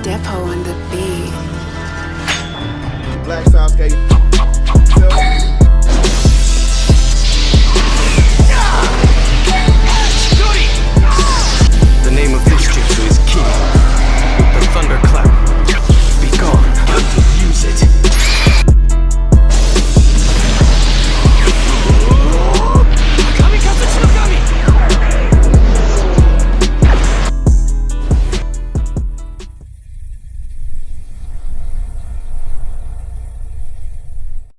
Depot on the beat. Black South Gate. The name of this jutsu is Ki. With the thunderclap. Be gone until you use it.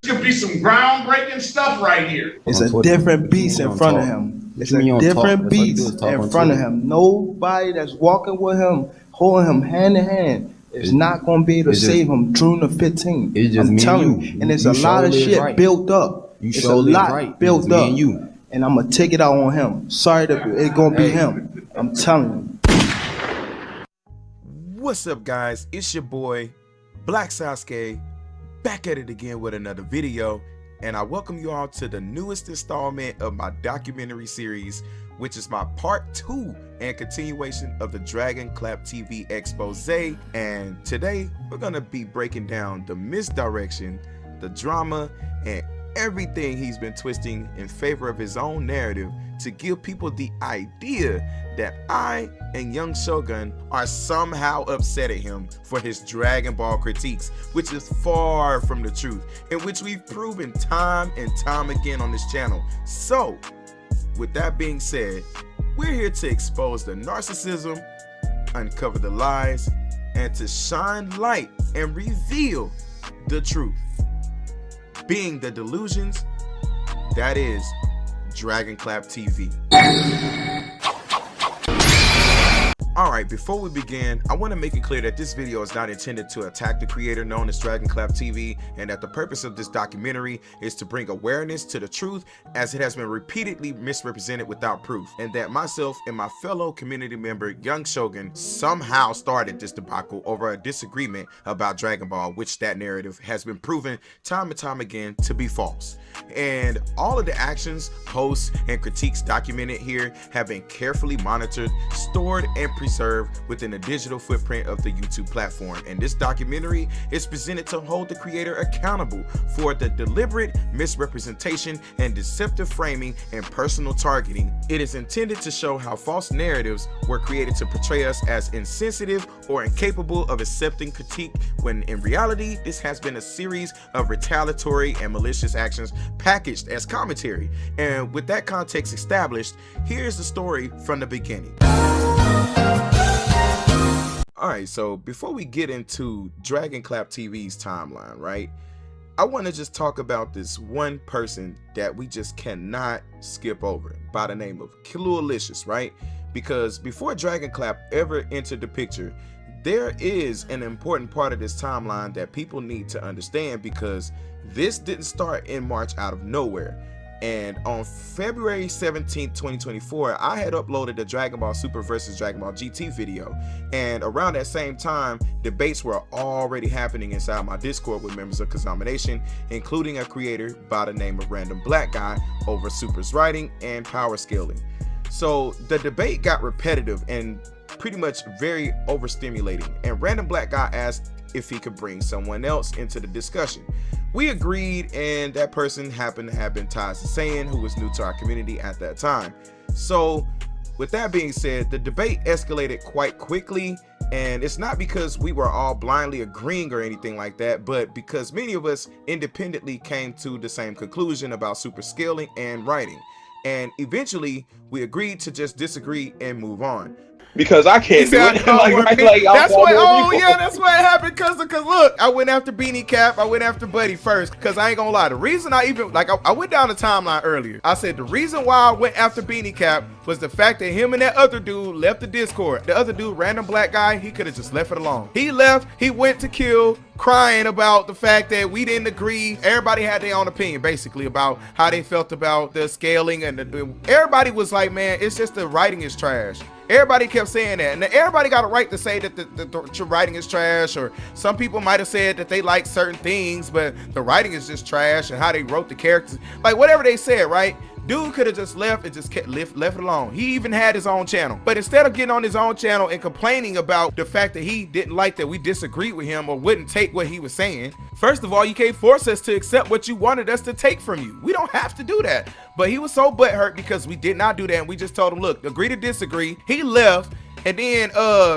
Could be some groundbreaking stuff right here. It's a different beast in front of him. It's a different beast in front of him. Nobody that's walking with him, holding him hand in hand, is not going to be able to save him June the 15th. I'm telling you. And it's a lot of shit built up. It's a lot built up. And I'm going to take it out on him. Sorry, it's going to be him. I'm telling you. What's up, guys? It's your boy, Black Sasuke, back at it again with another video, and I welcome you all to the newest installment of my documentary series, which is my part 2 and continuation of the DragonclapTV expose. And today we're gonna be breaking down the misdirection, the drama, and everything he's been twisting in favor of his own narrative to give people the idea that I and Young Shogun are somehow upset at him for his Dragon Ball critiques, which is far from the truth, and which we've proven time and time again on this channel. So, with that being said, we're here to expose the narcissism, uncover the lies, and to shine light and reveal the truth, being the delusions that is DragonclapTV. Alright, before we begin, I want to make it clear that this video is not intended to attack the creator known as DragonclapTV, and that the purpose of this documentary is to bring awareness to the truth, as it has been repeatedly misrepresented without proof, and that myself and my fellow community member Young Shogun somehow started this debacle over a disagreement about Dragon Ball, which that narrative has been proven time and time again to be false. And all of the actions, posts, and critiques documented here have been carefully monitored, stored, and preserved within the digital footprint of the YouTube platform. And this documentary is presented to hold the creator accountable for the deliberate misrepresentation and deceptive framing and personal targeting. It is intended to show how false narratives were created to portray us as insensitive or incapable of accepting critique, when in reality this has been a series of retaliatory and malicious actions packaged as commentary. And with that context established, here's the story from the beginning. Alright, so before we get into DragonclapTV's timeline, right, I want to just talk about this one person that we just cannot skip over, by the name of Killualicious, right? Because before Dragonclap ever entered the picture, there is an important part of this timeline that people need to understand, because this didn't start in March out of nowhere. And on February 17th, 2024, I had uploaded the Dragon Ball Super vs. Dragon Ball GT video. And around that same time, debates were already happening inside my Discord with members of KaZamaNaTion, including a creator by the name of Random Black Guy, over Super's writing and power scaling. So the debate got repetitive and pretty much very overstimulating, and Random Black Guy asked if he could bring someone else into the discussion. We agreed, and that person happened to have been Ties to Saiyan, who was new to our community at that time. So with that being said, the debate escalated quite quickly, and it's not because we were all blindly agreeing or anything like that, but because many of us independently came to the same conclusion about super scaling and writing. And eventually we agreed to just disagree and move on. Because I can't do it. That's what happened. Cause look, I went after Beanie Cap. I went after Buddy first. Cause I ain't gonna lie, the reason I even I went down the timeline earlier. I said the reason why I went after Beanie Cap was the fact that him and that other dude left the Discord. The other dude, Random Black Guy, he could have just left it alone. He left. He went to kill, crying about the fact that we didn't agree. Everybody had their own opinion basically about how they felt about the scaling, and everybody was like, man, it's just the writing is trash. Everybody kept saying that, and everybody got a right to say that the writing is trash, or some people might have said that they like certain things, but the writing is just trash, and how they wrote the characters, like whatever they said, right? Dude could have just left and just left it alone. He even had his own channel. But instead of getting on his own channel and complaining about the fact that he didn't like that we disagreed with him or wouldn't take what he was saying, first of all, you can't force us to accept what you wanted us to take from you. We don't have to do that. But he was so butthurt because we did not do that, and we just told him, look, agree to disagree. He left. And then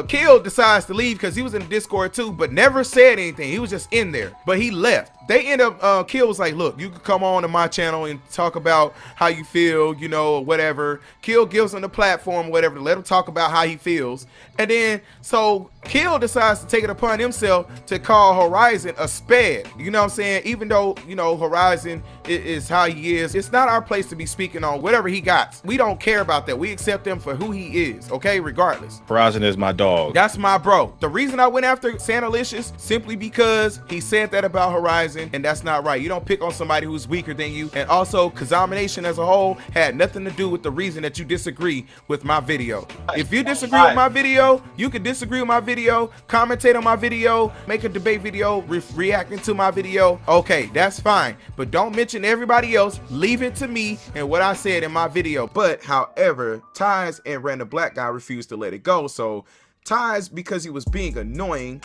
Kill decides to leave because he was in the Discord too, but never said anything. He was just in there, but he left. They end up, Kill was like, look, you can come on to my channel and talk about how you feel, you know, or whatever. Kill gives him the platform, whatever, to let him talk about how he feels. And then, so Kill decides to take it upon himself to call Horizon a sped. You know what I'm saying? Even though, you know, Horizon is how he is, it's not our place to be speaking on whatever he got. We don't care about that. We accept him for who he is, okay, regardless. Horizon is my dog. That's my bro. The reason I went after Santalicious simply because he said that about Horizon, and that's not right. You don't pick on somebody who's weaker than you. And also, KaZamaNaTion as a whole had nothing to do with the reason that you disagree with my video. If you disagree with my video, you can disagree with my video, commentate on my video, make a debate video, reacting to my video. Okay, that's fine. But don't mention everybody else. Leave it to me and what I said in my video. But however, Ties and Random Black Guy refused to let it go. So Ties, because he was being annoying,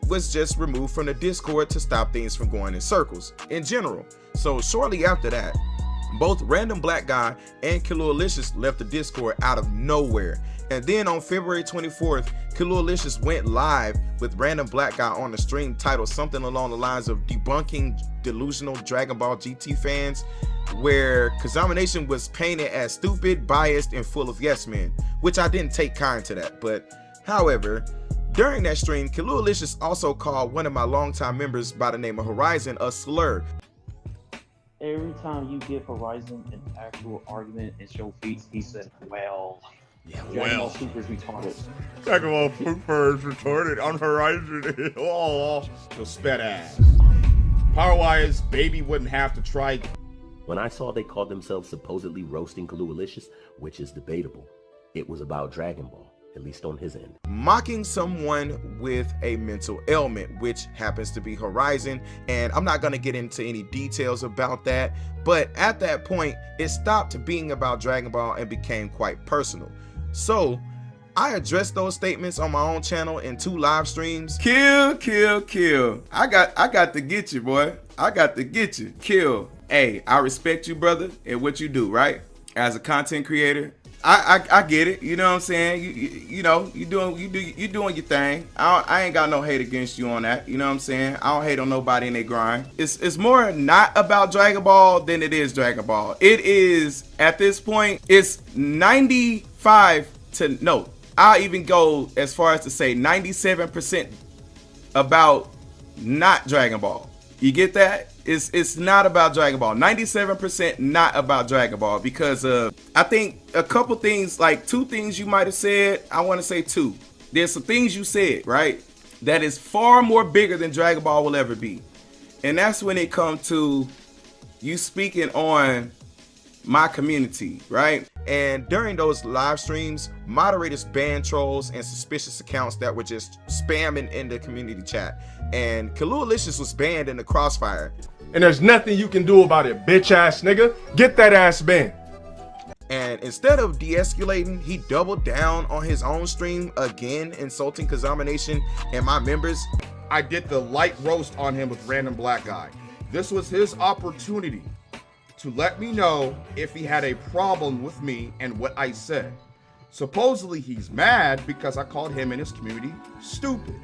was just removed from the Discord to stop things from going in circles in general. So shortly after that, both Random Black Guy and Killualicious left the Discord out of nowhere. And then on February 24th, Killualicious went live with Random Black Guy on the stream titled something along the lines of debunking delusional Dragon Ball GT fans, where KaZamaNaTion was painted as stupid, biased, and full of yes men, which I didn't take kind to that. But however, during that stream, Killualicious also called one of my longtime members by the name of Horizon a slur. Every time you give Horizon an actual argument and show feats, he said, well, Dragon Ball Super is retarded. Dragon Ball Super is retarded on Horizon. Oh, so sped ass. Power-wise, baby wouldn't have to try. When I saw they called themselves supposedly roasting Killualicious, which is debatable, it was about Dragon Ball. At least on his end. Mocking someone with a mental ailment, which happens to be Horizon, and I'm not going to get into any details about that, but at that point it stopped being about Dragon Ball and became quite personal. So I addressed those statements on my own channel in 2 live streams. Kill. I got to get you, boy. I got to get you. Kill. Hey, I respect you, brother, and what you do, right? As a content creator, I get it. You know what I'm saying? You know, you doing your thing. I ain't got no hate against you on that. You know what I'm saying? I don't hate on nobody in their grind. It's more not about Dragon Ball than it is Dragon Ball. It is, at this point, it's 95 to no. I'll even go as far as to say 97% about not Dragon Ball. You get that? It's not about Dragon Ball. 97% not about Dragon Ball, because I think a couple things, like 2 things you might have said. I want to say 2. There's some things you said, right, that is far more bigger than Dragon Ball will ever be. And that's when it comes to you speaking on my community, right? And during those live streams, moderators banned trolls and suspicious accounts that were just spamming in the community chat. And Killualicious was banned in the crossfire. And there's nothing you can do about it, bitch ass nigga. Get that ass banned. And instead of de-escalating, he doubled down on his own stream, again insulting KaZamaNaTion and my members. I did the light roast on him with Random Black Guy. This was his opportunity to let me know if he had a problem with me and what I said. Supposedly he's mad because I called him and his community stupid.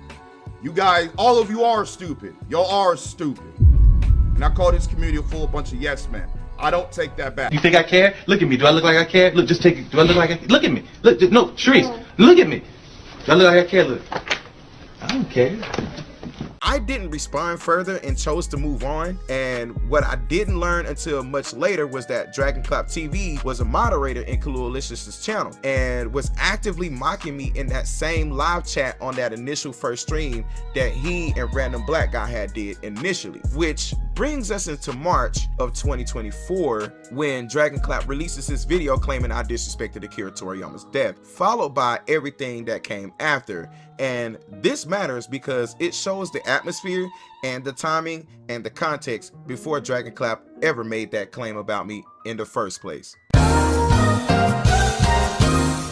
You guys, all of you are stupid. Y'all are stupid. And I called his community a full bunch of yes men. I don't take that back. You think I care? Look at me. Do I look like I care? Look, just take it. Do I look like I care? Look at me. Look, no, Sharice, look at me. Do I look like I care? Look. I don't care. I didn't respond further and chose to move on. And what I didn't learn until much later was that DragonclapTV was a moderator in Killualicious' channel and was actively mocking me in that same live chat on that initial first stream that he and Random Black Guy had did initially, which brings us into March of 2024 when Dragonclap releases this video claiming I disrespected Akira Toriyama's death, followed by everything that came after. And this matters because it shows the atmosphere and the timing and the context before Dragonclap ever made that claim about me in the first place.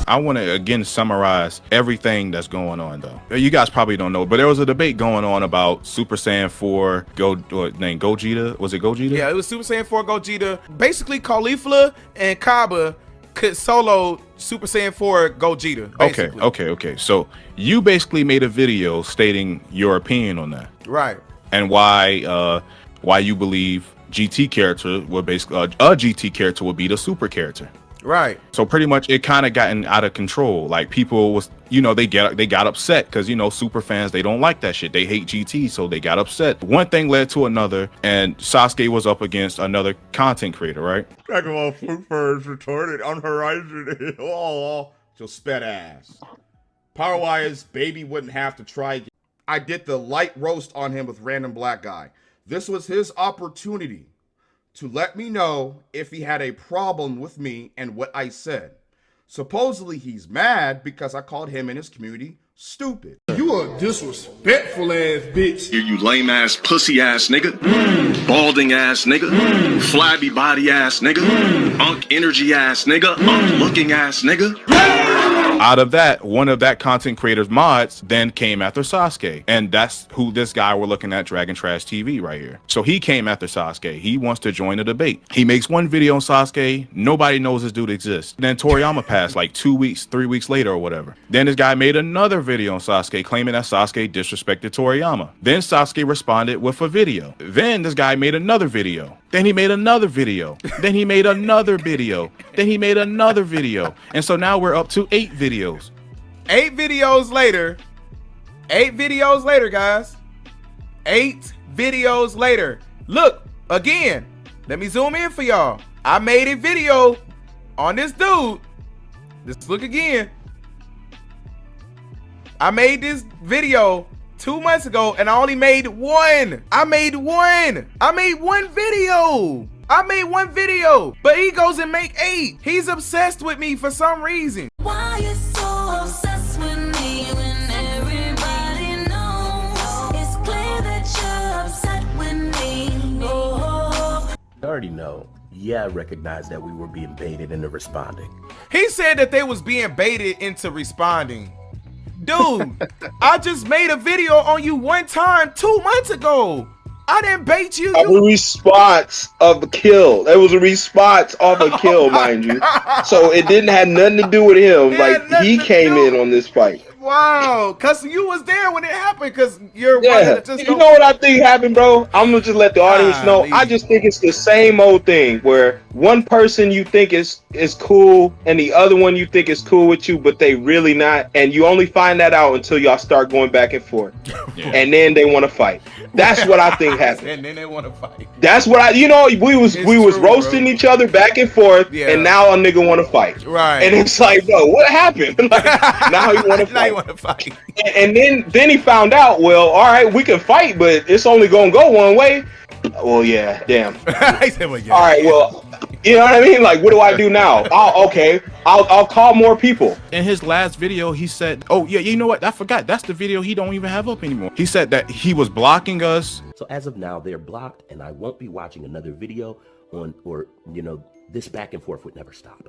I want to again summarize everything that's going on though. You guys probably don't know, but there was a debate going on about Super Saiyan 4 Gogeta. Was it Gogeta? Yeah, it was Super Saiyan 4 Gogeta. Basically, Caulifla and Kaba could solo Super Saiyan 4 Gogeta. Basically. Okay. So you basically made a video stating your opinion on that, right? And why you believe GT character would basically a GT character would be the super character. Right. So pretty much it kind of gotten out of control. Like people was, they got upset because, super fans, they don't like that shit. They hate GT, so they got upset. One thing led to another, and Sasuke was up against another content creator, right? Dragon Ball Super is retorted on Horizon. Oh, so sped ass. Power-wise, baby wouldn't have to try again. I did the light roast on him with random black guy. This was his opportunity to let me know if he had a problem with me and what I said. Supposedly he's mad because I called him and his community stupid. You a disrespectful ass bitch. You lame ass pussy ass nigga. Balding ass nigga. Flabby body ass nigga. Unk energy ass nigga. Unk looking ass nigga. Out of that, one of that content creator's mods then came after Sasuke, and that's who this guy we're looking at, DragonclapTV right here. So he came after Sasuke. He wants to join the debate. He makes one video on Sasuke. Nobody knows this dude exists. Then Toriyama passed like 2 weeks, 3 weeks later or whatever. Then this guy made another video on Sasuke claiming that Sasuke disrespected Toriyama. Then Sasuke responded with a video. Then this guy made another video. Then he made another video. Then he made another video. Then he made another video. And so now we're up to 8 videos. 8 videos later. 8 videos later, guys. 8 videos later. Look, again, let me zoom in for y'all. I made a video on this dude. Let's look again. I made this video 2 months ago and I only made one. I made one video. But he goes and make 8. He's obsessed with me for some reason. Why you so obsessed with me when everybody knows it's clear that you're upset with me? Oh. I already know. Yeah, I recognize that we were being baited into responding. He said that they was being baited into responding. Dude, I just made a video on you one time 2 months ago. I didn't bait you. A response of a kill. There was a response of a kill, mind you. So it didn't have nothing to do with him. Like he came in on this fight. Wow, cause you was there when it happened. Cause you're just you know what I think happened, bro? I'm gonna just let the audience know. I just think it's the same old thing where one person you think is cool and the other one you think is cool with you, but they really not, and you only find that out until y'all start going back and forth, and then they want to fight. That's what I think happened. And then they want to fight. That's what we was roasting each other back and forth, and now a nigga want to fight. Right. And it's like, bro, what happened? Like, now he want to fight. And then he found out, well, all right, we can fight, but it's only gonna go one way. Well, yeah, damn. He said, well, yeah, all right, well, you know what I mean? Like, what do I do now? I'll call more people. In his last video, he said, oh yeah, you know what? I forgot. That's the video he don't even have up anymore. He said that he was blocking us. So as of now, they're blocked, and I won't be watching another video on, or this back and forth would never stop.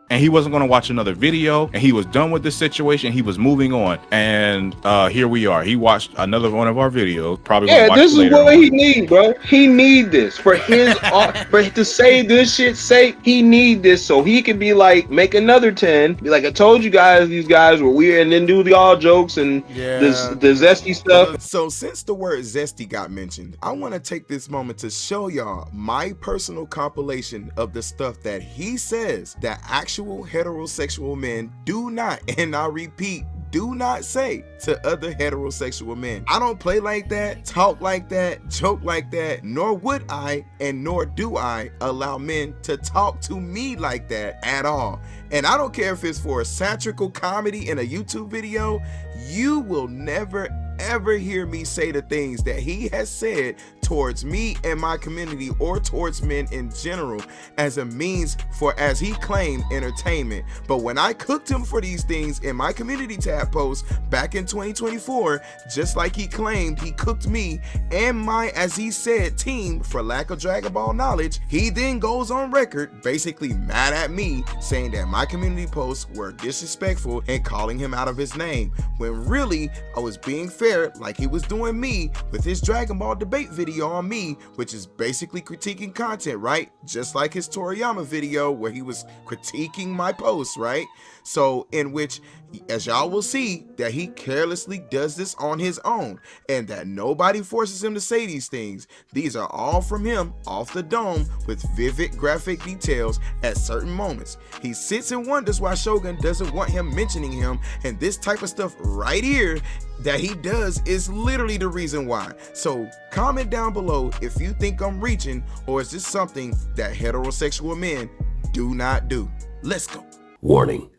And he wasn't going to watch another video, and he was done with the situation. He was moving on, and here we are. He watched another one of our videos. Probably this is what he need, bro. He need this for his to say this shit. He need this so he can be like, make another 10. Be like, I told you guys, these guys were weird, and then do the all jokes and the zesty stuff. So since the word zesty got mentioned, I want to take this moment to show y'all my personal compilation of the stuff that he says that actual heterosexual men do not, and I repeat, do not say to other heterosexual men. I don't play like that, talk like that, joke like that, nor would I, and nor do I allow men to talk to me like that at all. And I don't care if it's for a satirical comedy in a YouTube video, you will never ever hear me say the things that he has said towards me and my community or towards men in general as a means for, as he claimed, entertainment. But when I cooked him for these things in my community tab post back in 2024, just like he claimed he cooked me and my, as he said, team for lack of Dragon Ball knowledge, he then goes on record basically mad at me, saying that my community posts were disrespectful and calling him out of his name, when really I was being fair like he was doing me with his Dragon Ball debate video on me, which is basically critiquing content, right? Just like his Toriyama video where he was critiquing my posts, right? So in which, as y'all will see, that he carelessly does this on his own and that nobody forces him to say these things. These are all from him off the dome with vivid graphic details at certain moments. He sits and wonders why Shogun doesn't want him mentioning him, and this type of stuff right here that he does is literally the reason why. So comment down below if you think I'm reaching, or is this something that heterosexual men do not do. Let's go. Warning.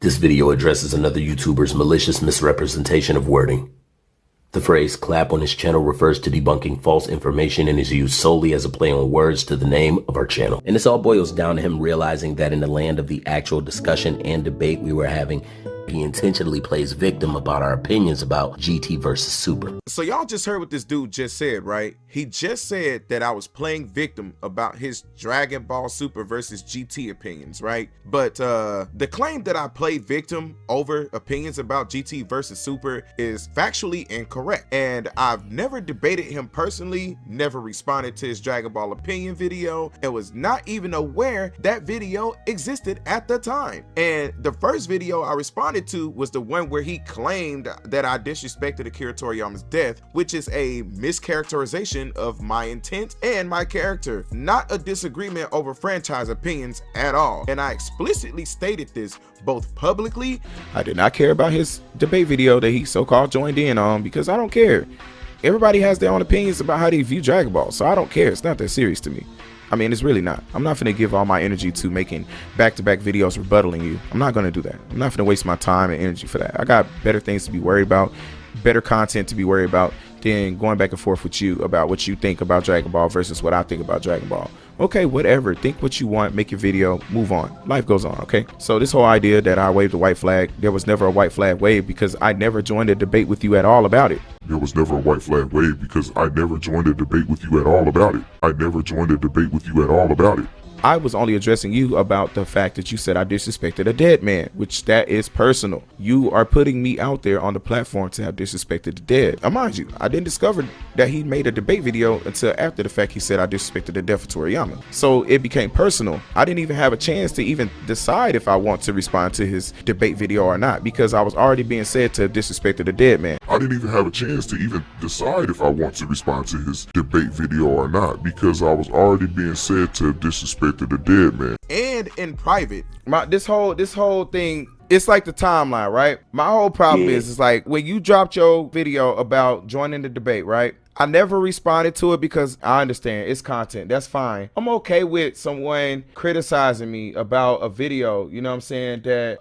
This video addresses another YouTuber's malicious misrepresentation of wording. The phrase clap on his channel refers to debunking false information and is used solely as a play on words to the name of our channel. And this all boils down to him realizing that in the land of the actual discussion and debate we were having, he intentionally plays victim about our opinions about GT versus Super. So y'all just heard what this dude just said, right? He just said that I was playing victim about his Dragon Ball Super versus GT opinions, right? But the claim that I played victim over opinions about GT versus Super is factually incorrect. And I've never debated him personally, never responded to his Dragon Ball opinion video, and was not even aware that video existed at the time. And the first video I responded to was the one where he claimed that I disrespected Akira Toriyama's death, which is a mischaracterization of my intent and my character, not a disagreement over franchise opinions at all. And I explicitly stated this both publicly. I did not care about his debate video that he so-called joined in on, because I don't care. Everybody has their own opinions about how they view Dragon Ball, so I don't care. It's not that serious to me. I mean, it's really not. I'm not gonna give all my energy to making back-to-back videos rebuttaling you. I'm not gonna do that. I'm not gonna waste my time and energy for that. I got better things to be worried about, better content to be worried about than going back and forth with you about what you think about Dragon Ball versus what I think about Dragon Ball. Okay, whatever. Think what you want, make your video, move on. Life goes on, okay? So this whole idea that I waved a white flag, there was never a white flag wave because I never joined a debate with you at all about it. There was never a white flag wave because I never joined a debate with you at all about it. I never joined a debate with you at all about it. I was only addressing you about the fact that you said I disrespected a dead man, which that is personal. You are putting me out there on the platform to have disrespected the dead. Now, mind you, I didn't discover that he made a debate video until after the fact he said I disrespected the death of Toriyama. So it became personal. I didn't even have a chance to even decide if I want to respond to his debate video or not, because I was already being said to have disrespected a dead man. I didn't even have a chance to even decide if I want to respond to his debate video or not, because I was already being said to have disrespected the dead man. And in private, this whole thing, it's like the timeline, right? My whole problem is like when you dropped your video about joining the debate, right? I never responded to it because I understand it's content. That's fine. I'm okay with someone criticizing me about a video, you know what I'm saying, that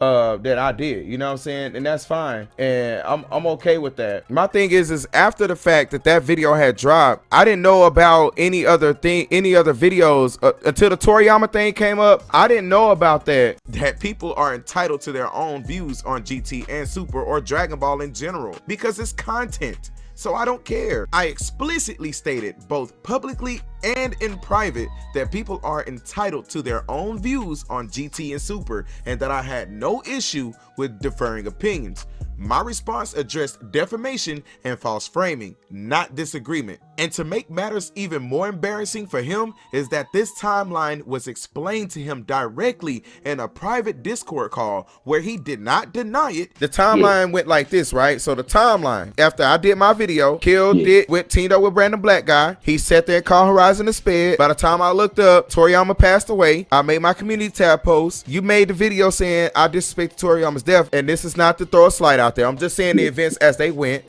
I did, you know what I'm saying? And that's fine. And I'm okay with that. My thing is after the fact that video had dropped, I didn't know about any other videos until the Toriyama thing came up. I didn't know about that people are entitled to their own views on GT and Super or Dragon Ball in general because it's content. So I don't care. I explicitly stated both publicly and in private that people are entitled to their own views on GT and Super, and that I had no issue with differing opinions. My response addressed defamation and false framing, not disagreement. And to make matters even more embarrassing for him is that this timeline was explained to him directly in a private Discord call where he did not deny it. The timeline went like this, right? So the timeline, after I did my video, killed it, went teamed up with Random Black Guy. He sat there and called Horizon a sped. By the time I looked up, Toriyama passed away. I made my community tab post. You made the video saying I disrespected Toriyama's death, and this is not to throw a slight out there. I'm just saying the events as they went.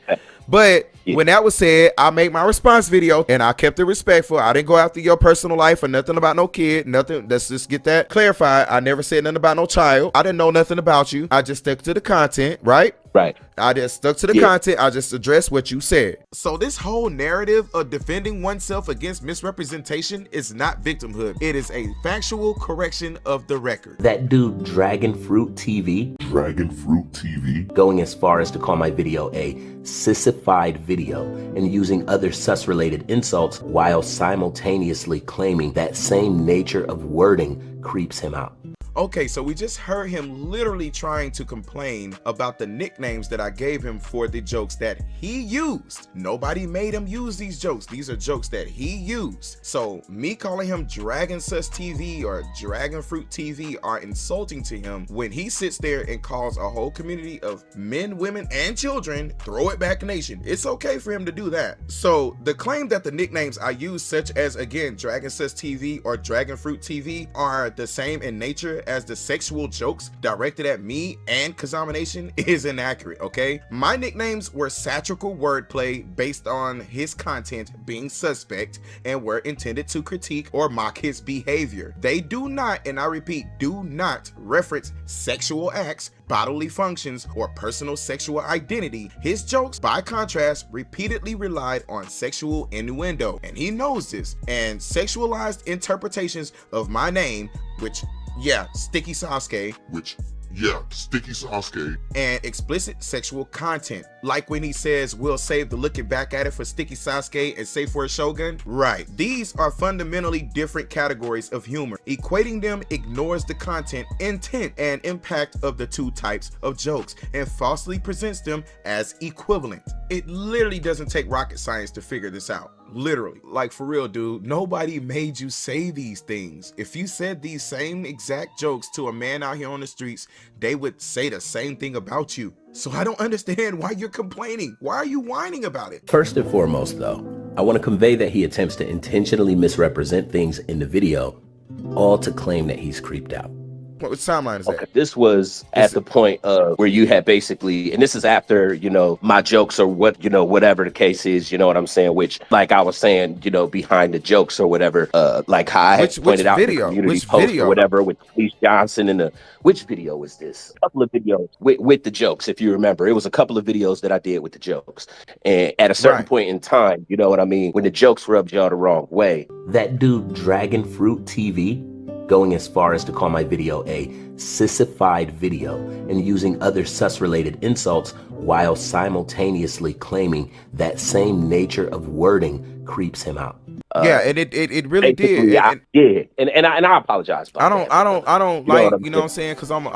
But when that was said, I made my response video and I kept it respectful. I didn't go after your personal life or nothing about no kid, nothing. Let's just get that clarified. I never said nothing about no child. I didn't know nothing about you. I just stuck to the content, right? Right. I just stuck to the content. I just addressed what you said. So this whole narrative of defending oneself against misrepresentation is not victimhood. It is a factual correction of the record. That dude Dragonfruit TV, going as far as to call my video a sissified video and using other sus-related insults while simultaneously claiming that same nature of wording creeps him out. Okay, so we just heard him literally trying to complain about the nicknames that I gave him for the jokes that he used. Nobody made him use these jokes. These are jokes that he used. So me calling him DragonClapTV or Dragonfruit TV are insulting to him when he sits there and calls a whole community of men, women, and children Throw It Back Nation. It's okay for him to do that. So the claim that the nicknames I use, such as again DragonClapTV or Dragonfruit TV, are the same in nature as the sexual jokes directed at me and KaZamaNaTion is inaccurate, okay? My nicknames were satirical wordplay based on his content being suspect and were intended to critique or mock his behavior. They do not, and I repeat, do not reference sexual acts, bodily functions, or personal sexual identity. His jokes, by contrast, repeatedly relied on sexual innuendo, and he knows this, and sexualized interpretations of my name, which Sticky Sasuke, and explicit sexual content, like when he says we'll save the looking back at it for Sticky Sasuke and save for a Shogun. Right, these are fundamentally different categories of humor. Equating them ignores the content, intent, and impact of the two types of jokes and falsely presents them as equivalent. It literally doesn't take rocket science to figure this out. Literally, like for real, dude, nobody made you say these things. If you said these same exact jokes to a man out here on the streets, they would say the same thing about you. So I don't understand why you're complaining. Why are you whining about it? First and foremost though, I want to convey that he attempts to intentionally misrepresent things in the video, all to claim that he's creeped out. What timeline is that? Okay, this was at the point of where you had basically, and this is after, you know, my jokes or what, you know, whatever the case is, you know what I'm saying, which, like I was saying, you know, behind the jokes or whatever, like how I had pointed out the community post or whatever with Felice Johnson and which video was this? A couple of videos with the jokes, if you remember. It was a couple of videos that I did with the jokes. And at a certain point in time, you know what I mean, when the jokes rubbed y'all the wrong way. That dude Dragonfruit TV, going as far as to call my video a sissified video and using other sus-related insults while simultaneously claiming that same nature of wording creeps him out. And it really did. And I apologize. I don't like, you know what I'm saying, because I'm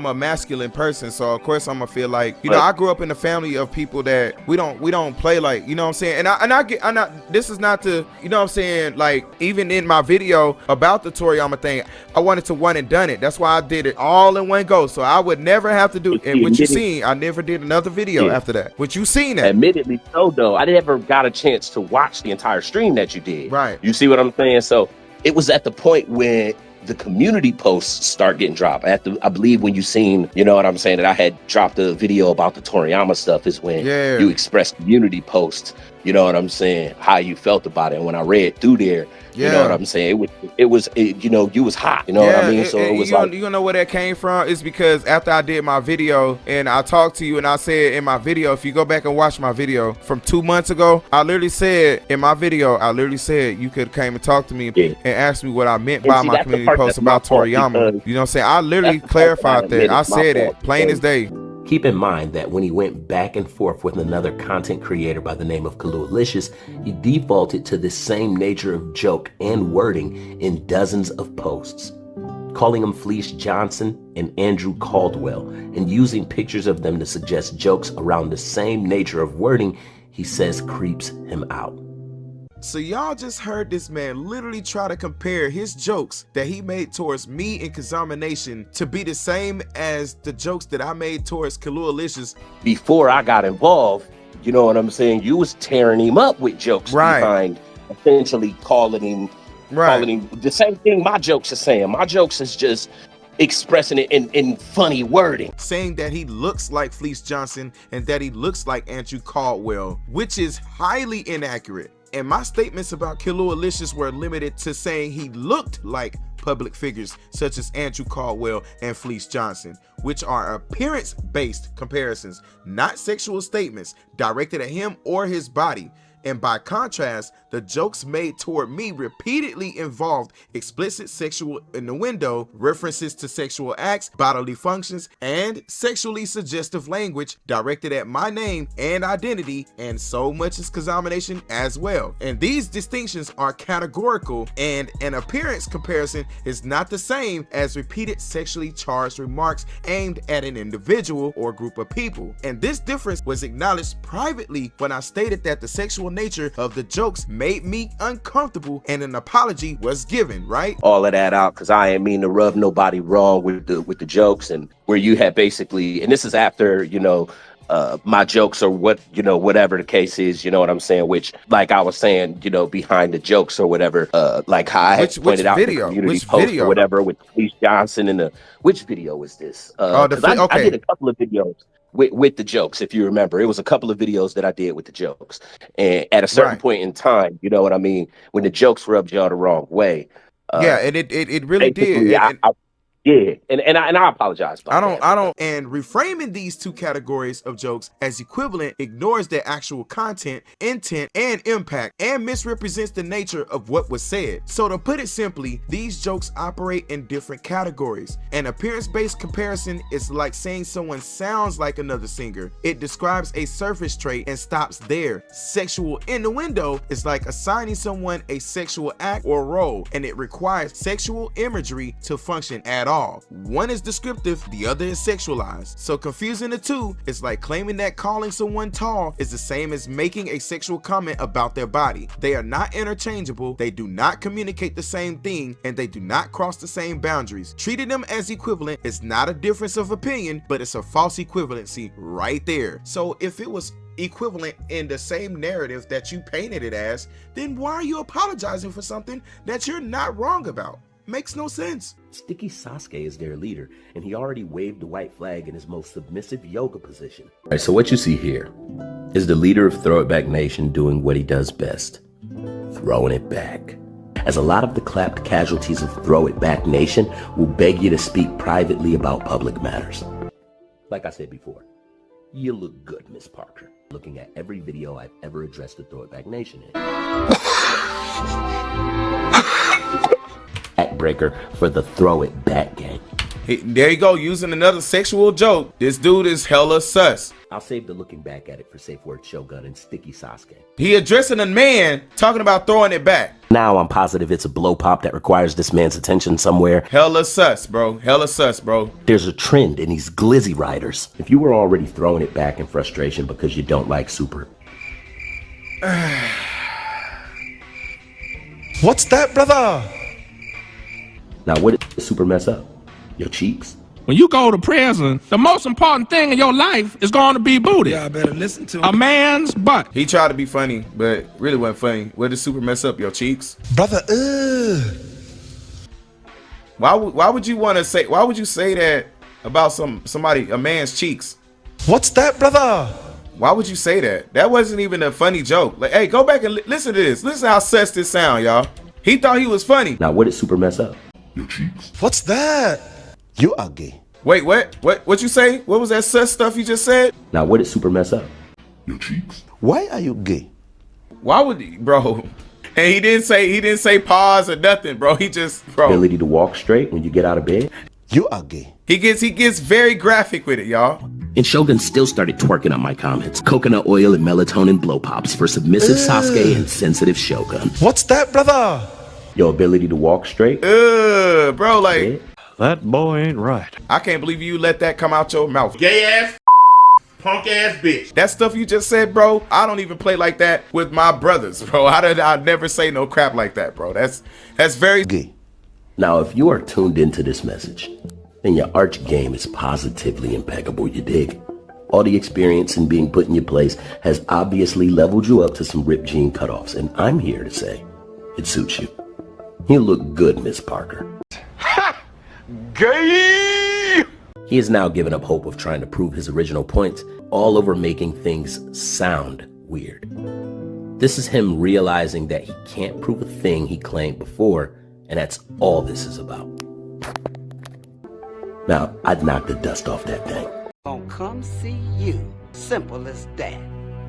a masculine person, so of course I'm gonna feel like, you know, I grew up in a family of people that we don't play like, you know what I'm saying, and this is not to, you know what I'm saying, like even in my video about the Toriyama thing, I wanted to one and done it. That's why I did it all in one go, so I would never have to do it. And what you seen, I never did another video after that. What you seen that? Admittedly so though, I never got a chance to watch the entire stream that you did. Right. You see what I'm saying? So it was at the point when the community posts start getting dropped. I believe when you seen, you know what I'm saying, that I had dropped a video about the Toriyama stuff is when you expressed community posts, you know what I'm saying, how you felt about it. And when I read through there, you know what I'm saying, it was you know, you was hot, you know what I mean? So it was like, you know where that came from? It's because after I did my video and I talked to you and I said in my video, if you go back and watch my video from 2 months ago, I literally said in my video, you could have came and talked to me and asked me what I meant by my community post about Toriyama. You know what I'm saying? I literally clarified that. I said it plain as day. Keep in mind that when he went back and forth with another content creator by the name of Kalualicious, he defaulted to this same nature of joke and wording in dozens of posts, calling him Felice Johnson and Andrew Caldwell, and using pictures of them to suggest jokes around the same nature of wording he says creeps him out. So y'all just heard this man literally try to compare his jokes that he made towards me and KaZamaNaTion to be the same as the jokes that I made towards Kalualicious. Before I got involved, you know what I'm saying, you was tearing him up with jokes behind essentially calling him the same thing my jokes are saying. My jokes is just expressing it in funny wording. Saying that he looks like Fleece Johnson and that he looks like Andrew Caldwell, which is highly inaccurate. And my statements about Kilo Alicious were limited to saying he looked like public figures such as Andrew Caldwell and Fleece Johnson, which are appearance-based comparisons, not sexual statements directed at him or his body. And by contrast, the jokes made toward me repeatedly involved explicit sexual innuendo, references to sexual acts, bodily functions, and sexually suggestive language directed at my name and identity, and so much as KaZamaNaTion as well. And these distinctions are categorical, and an appearance comparison is not the same as repeated sexually charged remarks aimed at an individual or group of people. And this difference was acknowledged privately when I stated that the sexual nature of the jokes made me uncomfortable and an apology was given, right? All of that out because I ain't mean to rub nobody wrong with the jokes, and where you had basically, and this is after, you know, my jokes or what, you know, whatever the case is, you know what I'm saying, which, like I was saying, you know, behind the jokes or whatever, like how I had pointed out the community post or whatever with Fleece Johnson and which video was this? I did a couple of videos with the jokes, if you remember. It was a couple of videos that I did with the jokes, and at a certain point in time, you know what I mean, when the jokes rubbed y'all the wrong way, yeah, and it really did. Yeah, and I apologize about that. And reframing these two categories of jokes as equivalent ignores their actual content, intent, and impact, and misrepresents the nature of what was said. So to put it simply, these jokes operate in different categories. An appearance-based comparison is like saying someone sounds like another singer. It describes a surface trait and stops there. Sexual innuendo is like assigning someone a sexual act or role, and it requires sexual imagery to function at all. One is descriptive, the other is sexualized. So confusing the two is like claiming that calling someone tall is the same as making a sexual comment about their body. They are not interchangeable, they do not communicate the same thing, and they do not cross the same boundaries. Treating them as equivalent is not a difference of opinion, but it's a false equivalency right there. So if it was equivalent in the same narrative that you painted it as, then why are you apologizing for something that you're not wrong about? Makes no sense. Sticky Sasuke is their leader, and he already waved the white flag in his most submissive yoga position. All right, so what you see here is the leader of Throw It Back Nation doing what he does best, throwing it back. As a lot of the clapped casualties of Throw It Back Nation will beg you to speak privately about public matters. Like I said before, you look good, Miss Parker, looking at every video I've ever addressed the Throw It Back Nation in. Breaker for the Throw It Back gang. There you go, using another sexual joke. This dude is hella sus. I'll save the looking back at it for Safe Word Shogun and Sticky Sasuke. He addressing a man talking about throwing it back. Now I'm positive it's a blow pop that requires this man's attention somewhere. Hella sus, bro. Hella sus, bro. There's a trend in these glizzy riders. If you were already throwing it back in frustration because you don't like Super. What's that, brother? Now, what did Super mess up? Your cheeks? When you go to prison, the most important thing in your life is going to be booty. Yeah, I better listen to him. A man's butt. He tried to be funny, but really wasn't funny. What did Super mess up? Your cheeks? Brother, Why would you want to say, why would you say that about a man's cheeks? What's that, brother? Why would you say that? That wasn't even a funny joke. Like, hey, go back and listen to this. Listen how sus this sound, y'all. He thought he was funny. Now, what did Super mess up? Your cheeks. What's that? You are gay. Wait, what you say? What was that sus stuff you just said? Now, what did Super mess up? Your cheeks. Why are you gay? Why would he, bro? And he didn't say pause or nothing, bro. He just, bro. Ability to walk straight when you get out of bed. You are gay. He gets very graphic with it, y'all. And Shogun still started twerking on my comments. Coconut oil and melatonin blow pops for submissive Sasuke and sensitive Shogun. What's that, brother? Your ability to walk straight. Bro, like, yeah. That boy ain't right. I can't believe you let that come out your mouth. Gay ass, punk ass bitch. That stuff you just said, bro, I don't even play like that with my brothers, bro. I'd never say no crap like that, bro. That's very gay. Now, if you are tuned into this message, then your arch game is positively impeccable, you dig? All the experience in being put in your place has obviously leveled you up to some ripped jean cutoffs, and I'm here to say it suits you. You look good, Miss Parker. Ha! Gay! He has now given up hope of trying to prove his original points, all over making things sound weird. This is him realizing that he can't prove a thing he claimed before, and that's all this is about. Now, I'd knock the dust off that thing. Gonna come see you. Simple as that.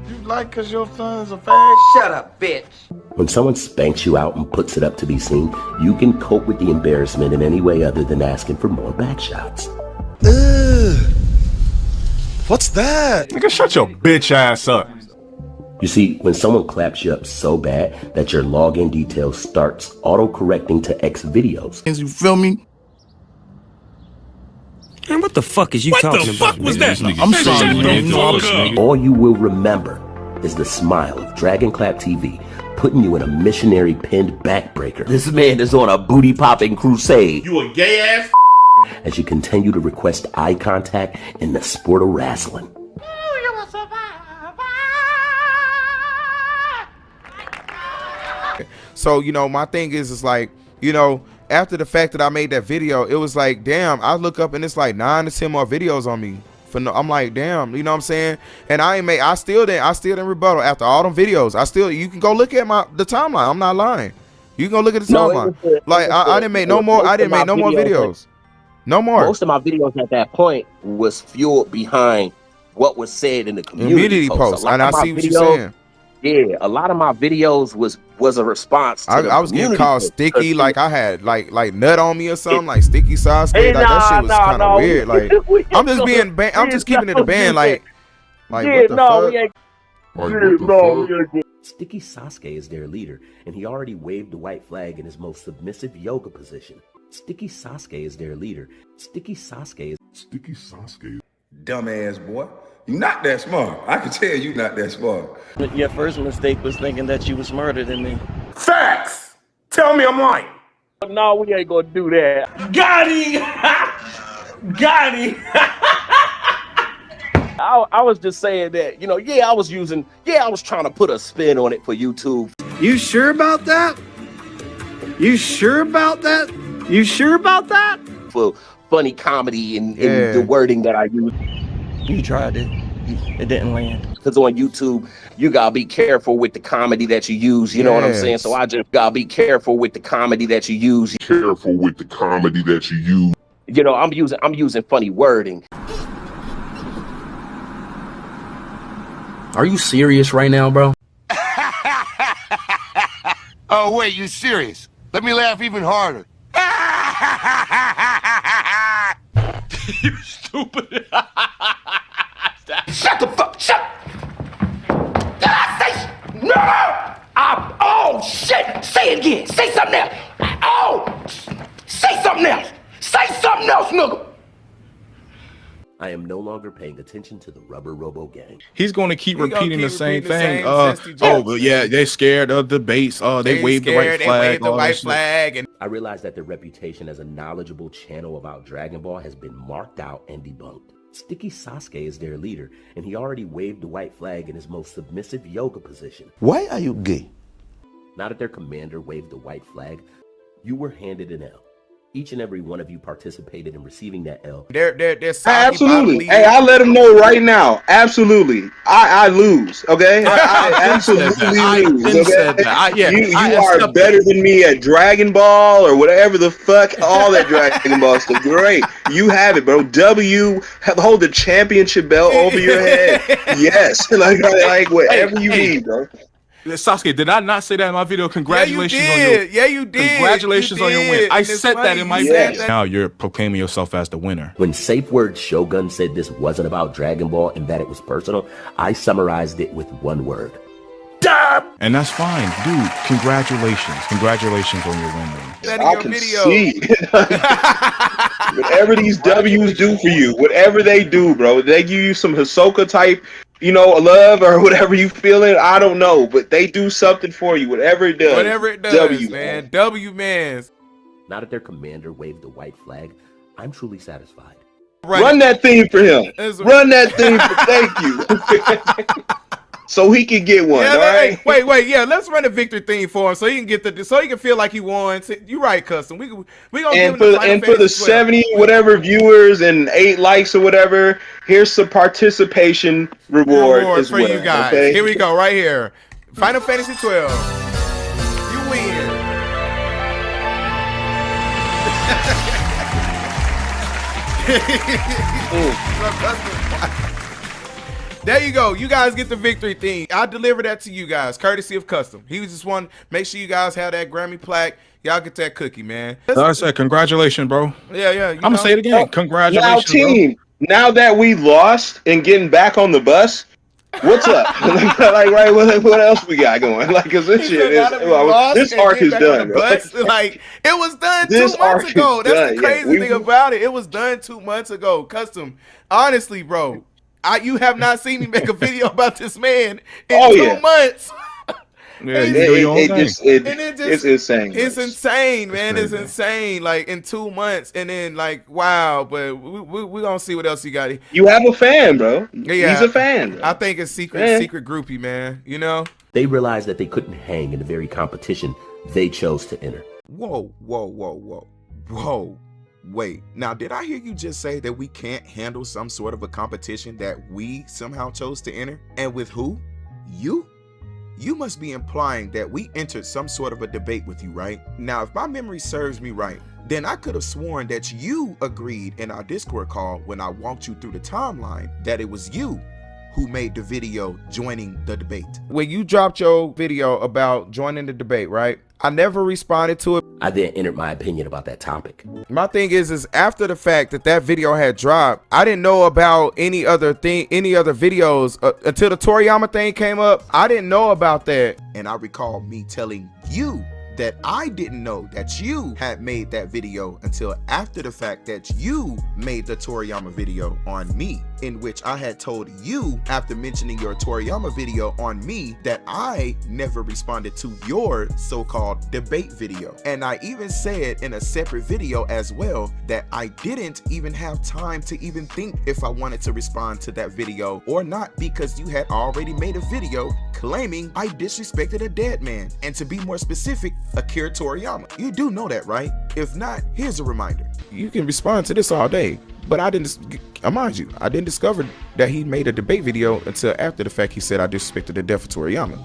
You like cause your son's a fag? Shut up, bitch. When someone spanks you out and puts it up to be seen, you can cope with the embarrassment in any way other than asking for more back shots. Ugh. What's that? Nigga, shut your bitch ass up. You see, when someone claps you up so bad that your login details starts auto-correcting to X videos. You feel me? Man, what the fuck is you talking about? What the fuck was that? I'm sorry, man. All you will remember is the smile of DragonclapTV putting you in a missionary pinned backbreaker. This man is on a booty-popping crusade. You a gay ass? As you continue to request eye contact in the sport of wrestling. So, you know, my thing is like, you know, after the fact that I made that video, it was like, damn, I look up and it's like 9 to 10 more videos on me. I'm like, damn, you know what I'm saying? And I still didn't rebuttal after all them videos. You can go look at the timeline. I'm not lying. You can go look at the timeline. Like I didn't make no more videos. No more. Most of my videos at that point was fueled behind what was said in the community posts. And I see what you're saying. Yeah, a lot of my videos was a response to I was getting called sticky, like I had like nut on me or something, like sticky sauce. Like that shit was kind of weird. Like I'm just keeping it a band. Like what the fuck? Sticky Sasuke is their leader, and he already waved the white flag in his most submissive yoga position. Sticky Sasuke is their leader. Sticky Sasuke. Dumbass boy. You're not that smart. I can tell you not that smart. Your first mistake was thinking that you was smarter than me. Facts! Tell me I'm lying. No, we ain't gonna do that. Got him! Got him! I was just saying that, you know, I was trying to put a spin on it for YouTube. You sure about that? You sure about that? You sure about that? For funny comedy and the wording that I use. You tried it. It didn't land. Because on YouTube, you gotta be careful with the comedy that you use. You know what I'm saying? So I just gotta be careful with the comedy that you use. You know, I'm using funny wording. Are you serious right now, bro? Oh, wait, you serious? Let me laugh even harder. You stupid. Shut the fuck, shut! Did I say no? Oh, shit! Say it again, say something else! Oh! Say something else! Say something else, nigga! I am no longer paying attention to the Rubber Robo Gang. He's going to keep repeating the same thing. But yeah, they're scared of debates. They waved the white flag. And I realized that their reputation as a knowledgeable channel about Dragon Ball has been marked out and debunked. Sticky Sasuke is their leader, and he already waved the white flag in his most submissive yoga position. Why are you gay? Now that their commander waved the white flag, you were handed an L. Each and every one of you participated in receiving that L. They're absolutely. Hey, I let them know right now. Absolutely, I lose. Okay, I absolutely lose. Okay? You are better than me at Dragon Ball or whatever the fuck. All that Dragon Ball stuff. Great, you have it, bro. Hold the championship belt over your head. Yes, like whatever you need, bro. Sasuke, did I not say that in my video? Congratulations on your you did. Congratulations on your win. I said that in my video. Now you're proclaiming yourself as the winner. When Safe Word Shogun said this wasn't about Dragon Ball and that it was personal, I summarized it with one word. Dub! And that's fine, dude. Congratulations. Congratulations on your win, man. I can see. Whatever these W's do for you, whatever they do, bro, they give you some Hisoka type, you know, love or whatever you feeling. I don't know, but they do something for you. Whatever it does. Whatever it does, W, man. W, man. Now that their commander waved the white flag, I'm truly satisfied. Run that theme for him. Run that theme for. Thank you. so he can get one. Yeah, all right. Hey, wait, yeah. Let's run a victory theme for him so he can get so he can feel like he won. You're right, Custom. We gonna give him the Final for the Fantasy 70 whatever viewers and 8 likes or whatever, here's some participation reward as for well, you guys. okay? Here we go, right here. Final Fantasy 12. You win. There you go. You guys get the victory theme. I deliver that to you guys, courtesy of Custom. He was just one. Make sure you guys have that Grammy plaque. Y'all get that cookie, man. Like I said, congratulations, bro. Yeah. I'm gonna say it again. Congratulations, now, team. bro. Now that we lost and getting back on the bus, what's up? like, right? What else we got going? Like, cause this shit is this arc is done. Like, it was done This 2 months arc ago. is That's done, the crazy yeah. thing about it. It was done 2 months ago. Custom. Honestly, bro, you have not seen me make a video about this man in 2 months. Yeah, you do your own thing. It's insane. It's insane, man. It's insane. Like in 2 months, and then like wow. But we gonna see what else you got. You have a fan, bro. Yeah, he's a fan. Bro. I think it's secret groupie, man. You know. They realized that they couldn't hang in the very competition they chose to enter. Whoa. Wait, now did I hear you just say that we can't handle some sort of a competition that we somehow chose to enter? And with who? You? You must be implying that we entered some sort of a debate with you, right? Now, if my memory serves me right, then I could have sworn that you agreed in our Discord call when I walked you through the timeline that it was you who made the video joining the debate. When you dropped your video about joining the debate, right? I never responded to it. I then entered my opinion about that topic. My thing is after the fact that video had dropped, I didn't know about any other videos until the Toriyama thing came up. I didn't know about that. And I recall me telling you that I didn't know that you had made that video until after the fact that you made the Toriyama video on me, in which I had told you after mentioning your Toriyama video on me that I never responded to your so-called debate video. And I even said in a separate video as well that I didn't even have time to even think if I wanted to respond to that video or not, because you had already made a video claiming I disrespected a dead man, and to be more specific, Akira Toriyama. You do know that, right? If not, here's a reminder. You can respond to this all day, but I didn't, mind you, I didn't discover that he made a debate video until after the fact he said I disrespected the death of Toriyama.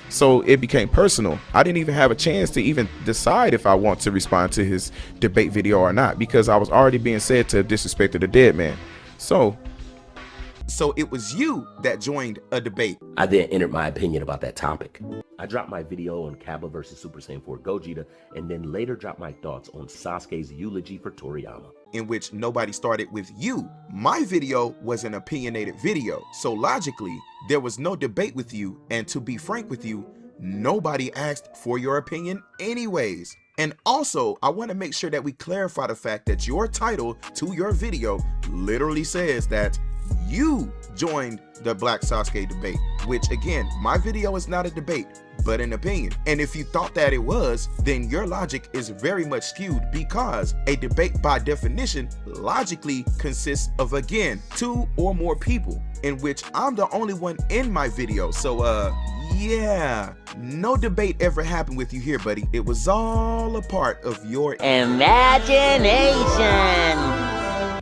So it became personal. I didn't even have a chance to even decide if I want to respond to his debate video or not, because I was already being said to have disrespected a dead man. So it was you that joined a debate. I then entered my opinion about that topic. I dropped my video on Kappa versus Super Saiyan 4 Gogeta, and then later dropped my thoughts on Sasuke's eulogy for Toriyama, in which nobody started with you. My video was an opinionated video, so logically there was no debate with you, and to be frank with you, nobody asked for your opinion anyways. And also, I want to make sure that we clarify the fact that your title to your video literally says that you joined the Black Sasuke debate, which again, my video is not a debate, but an opinion. And if you thought that it was, then your logic is very much skewed, because a debate by definition logically consists of, again, 2 or more people, in which I'm the only one in my video. So yeah, no debate ever happened with you here, buddy. It was all a part of your imagination.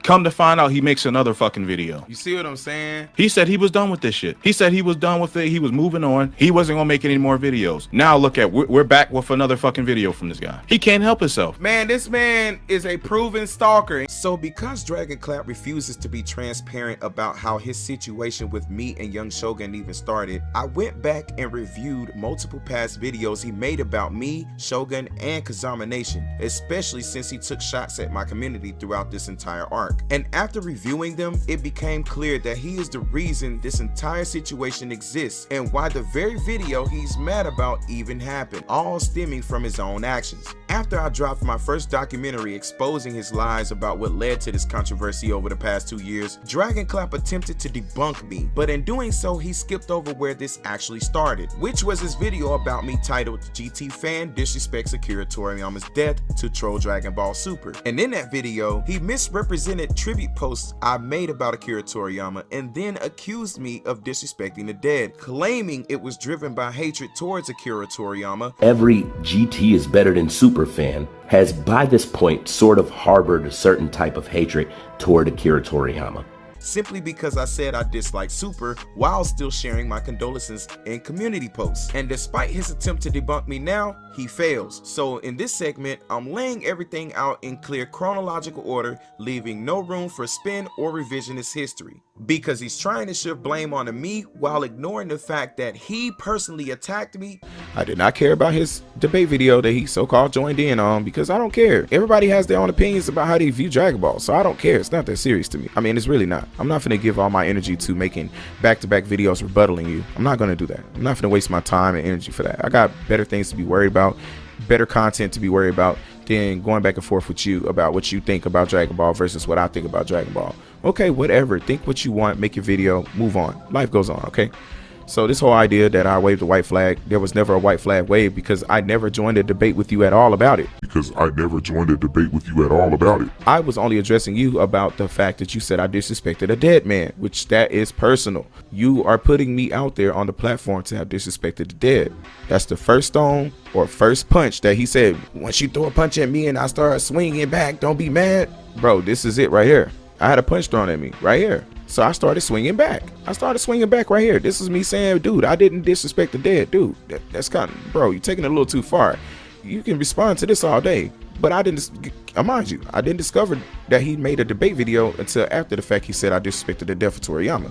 Come to find out, he makes another fucking video. You see what I'm saying? He said he was done with this shit. He said he was done with it. He was moving on. He wasn't gonna make any more videos. Now look at, we're back with another fucking video from this guy. He can't help himself. Man, this man is a proven stalker. So because Dragonclap refuses to be transparent about how his situation with me and Young Shogun even started, I went back and reviewed multiple past videos he made about me, Shogun, and KaZamaNaTion, especially since he took shots at my community throughout this entire arc. And after reviewing them, it became clear that he is the reason this entire situation exists, and why the very video he's mad about even happened, all stemming from his own actions. After I dropped my first documentary exposing his lies about what led to this controversy over the past 2 years, Dragonclap attempted to debunk me, but in doing so, he skipped over where this actually started, which was his video about me titled GT Fan Disrespects Akira Toriyama's Death to Troll Dragon Ball Super. And in that video, he misrepresented tribute posts I made about Akira Toriyama and then accused me of disrespecting the dead, claiming it was driven by hatred towards Akira Toriyama. Every GT is better than Super fan has by this point sort of harbored a certain type of hatred toward Akira Toriyama. Simply because I said I disliked Super while still sharing my condolences in community posts. And despite his attempt to debunk me now, he fails. So in this segment, I'm laying everything out in clear chronological order, leaving no room for spin or revisionist history. Because he's trying to shift blame onto me while ignoring the fact that he personally attacked me. I did not care about his debate video that he so-called joined in on because I don't care. Everybody has their own opinions about how they view Dragon Ball, so I don't care. It's not that serious to me. I mean, it's really not. I'm not finna give all my energy to making back-to-back videos rebuttaling you. I'm not gonna do that. I'm not finna waste my time and energy for that. I got better things to be worried about, better content to be worried about than going back and forth with you about what you think about Dragon Ball versus what I think about Dragon Ball. Okay, whatever. Think what you want, make your video, move on. Life goes on, okay? So this whole idea that I waved the white flag, there was never a white flag waved because I never joined a debate with you at all about it. I was only addressing you about the fact that you said I disrespected a dead man, which that is personal. You are putting me out there on the platform to have disrespected the dead. That's the first stone or first punch that he said, once you throw a punch at me and I start swinging back, don't be mad. Bro, this is it right here. I had a punch thrown at me right here. So I started swinging back. Right here. This is me saying, dude, I didn't disrespect the dead. Dude, that's kind of, bro, you're taking it a little too far. You can respond to this all day. But I didn't, mind you, I didn't discover that he made a debate video until after the fact he said I disrespected the death of Toriyama.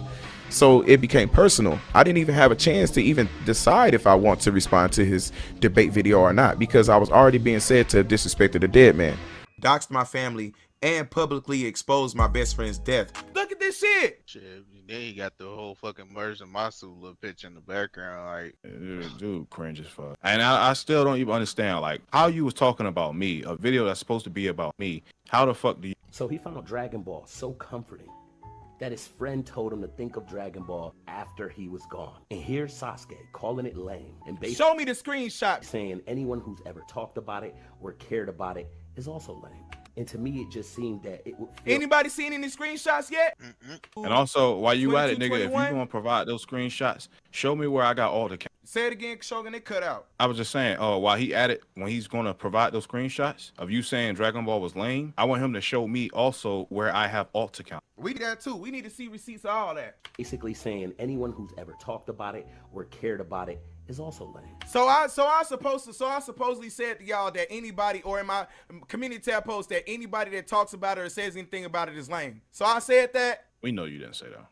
So it became personal. I didn't even have a chance to even decide if I want to respond to his debate video or not because I was already being said to have disrespected the dead man. Doxed my family and publicly exposed my best friend's death. Look at this shit. Then he got the whole fucking Merz and Masu little picture in the background, like dude, cringe as fuck. And I still don't even understand like how you was talking about me, a video that's supposed to be about me. How the fuck do you? So he found Dragon Ball so comforting that his friend told him to think of Dragon Ball after he was gone. And here's Sasuke calling it lame and basically show me the screenshot saying anyone who's ever talked about it or cared about it is also lame. And to me, it just seemed that it would feel... Anybody seen any screenshots yet? And also, while you at it, nigga, if you gonna provide those screenshots, show me where I got all the... Say it again, Shogun, it cut out. I was just saying, while he at it, when he's gonna provide those screenshots of you saying Dragon Ball was lame, I want him to show me also where I have alt account. We need that too. We need to see receipts of all that. Basically saying anyone who's ever talked about it or cared about it is also lame. So I supposedly said to y'all that anybody, or in my community tab post, that anybody that talks about it or says anything about it is lame. So I said that. We know you didn't say that.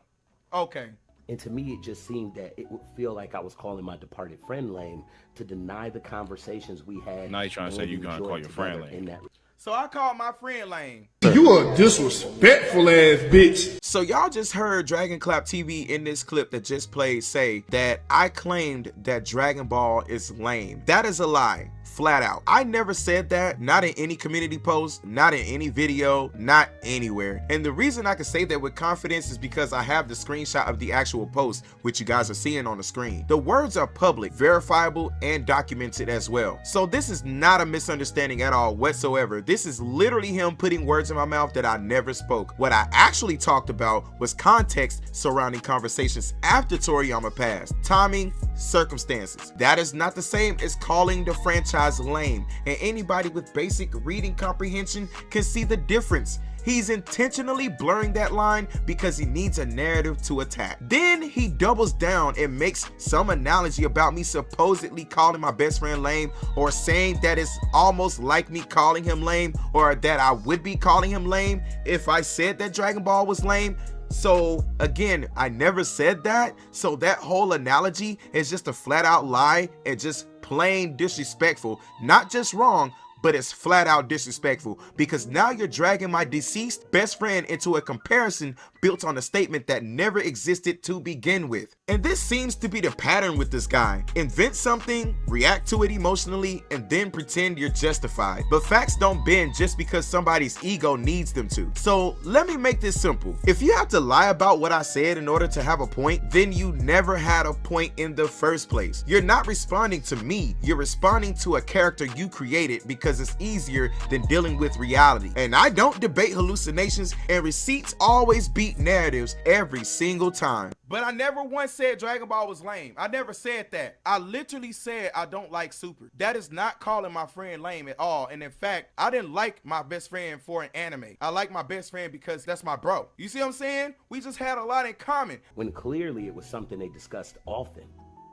Okay. And to me, it just seemed that it would feel like I was calling my departed friend lame to deny the conversations we had. Now you're trying to say you're gonna call your friend lame. So I called my friend lame. You a disrespectful ass bitch. So y'all just heard DragonclapTV in this clip that just played say that I claimed that Dragon Ball is lame. That is a lie. Flat out. I never said that, not in any community post, not in any video, not anywhere. And the reason I can say that with confidence is because I have the screenshot of the actual post, which you guys are seeing on the screen. The words are public, verifiable, and documented as well. So this is not a misunderstanding at all whatsoever. This is literally him putting words in my mouth that I never spoke. What I actually talked about was context surrounding conversations after Toriyama passed. Timing, circumstances. That is not the same as calling the franchise lame, and anybody with basic reading comprehension can see the difference. He's intentionally blurring that line because he needs a narrative to attack. Then he doubles down and makes some analogy about me supposedly calling my best friend lame, or saying that it's almost like me calling him lame, or that I would be calling him lame if I said that Dragon Ball was lame. So again, I never said that. So that whole analogy is just a flat out lie and just plain disrespectful. Not just wrong, but it's flat out disrespectful because now you're dragging my deceased best friend into a comparison built on a statement that never existed to begin with. And this seems to be the pattern with this guy. Invent something, react to it emotionally, and then pretend you're justified. But facts don't bend just because somebody's ego needs them to. So let me make this simple. If you have to lie about what I said in order to have a point, then you never had a point in the first place. You're not responding to me, you're responding to a character you created because it's easier than dealing with reality. And I don't debate hallucinations, and receipts always beat narratives every single time. But I never once said Dragon Ball was lame. I never said that. I literally said I don't like Super. That is not calling my friend lame at all. And in fact, I didn't like my best friend for an anime. I like my best friend because that's my bro. You see what I'm saying? We just had a lot in common. When clearly it was something they discussed often.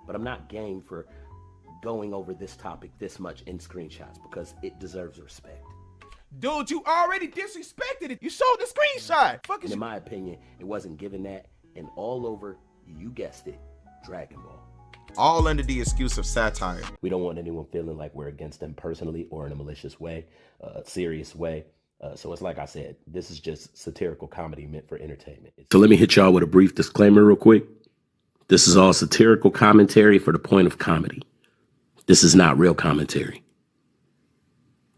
But I'm not game for going over this topic this much in screenshots because it deserves respect. Dude, you already disrespected it. You showed the screenshot. And in my opinion, it wasn't given that, and all over, you guessed it, Dragon Ball. All under the excuse of satire. We don't want anyone feeling like we're against them personally or in a malicious way, serious way. So it's like I said, this is just satirical comedy meant for entertainment. So let me hit y'all with a brief disclaimer real quick. This is all satirical commentary for the point of comedy. This is not real commentary.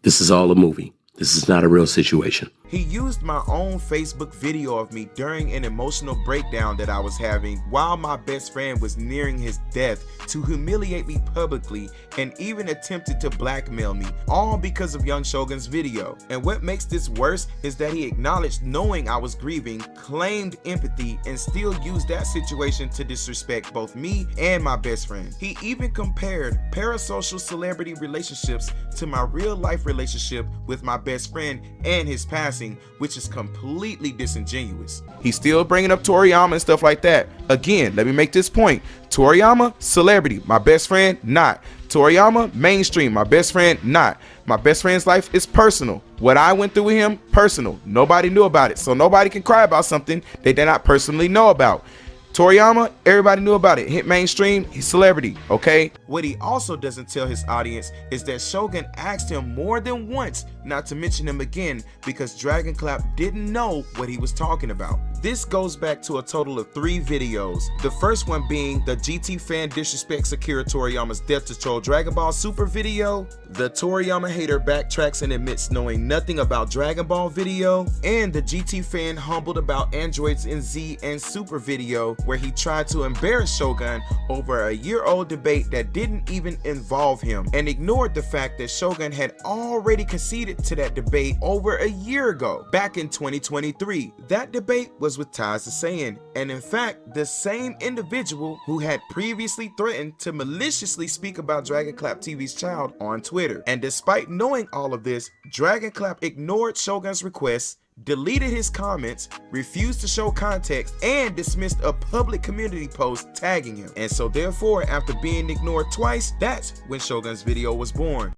This is all a movie. This is not a real situation. He used my own Facebook video of me during an emotional breakdown that I was having while my best friend was nearing his death to humiliate me publicly and even attempted to blackmail me, all because of Young Shogun's video. And what makes this worse is that he acknowledged knowing I was grieving, claimed empathy, and still used that situation to disrespect both me and my best friend. He even compared parasocial celebrity relationships to my real life relationship with my best friend and his passing, which is completely disingenuous. He's still bringing up Toriyama and stuff like that. Again, let me make this point. Toriyama, celebrity. My best friend, not. Toriyama, mainstream. My best friend, not. My best friend's life is personal. What I went through with him, personal. Nobody knew about it. So nobody can cry about something they did not personally know about. Toriyama, everybody knew about it. Hit mainstream, he's celebrity, okay? What he also doesn't tell his audience is that Shogun asked him more than once not to mention him again because Dragonclap didn't know what he was talking about. This goes back to a total of 3 videos. The first one being the GT fan disrespects Akira Toriyama's death to troll Dragon Ball Super video, the Toriyama hater backtracks and admits knowing nothing about Dragon Ball video, and the GT fan humbled about Androids in Z and Super video where he tried to embarrass Shogun over a year-old debate that didn't even involve him and ignored the fact that Shogun had already conceded to that debate over a year ago, back in 2023. That debate was with Taz the Saiyan, and in fact, the same individual who had previously threatened to maliciously speak about Dragonclap TV's child on Twitter. And despite knowing all of this, Dragonclap ignored Shogun's requests, deleted his comments, refused to show context, and dismissed a public community post tagging him. And so therefore, after being ignored twice, that's when Shogun's video was born.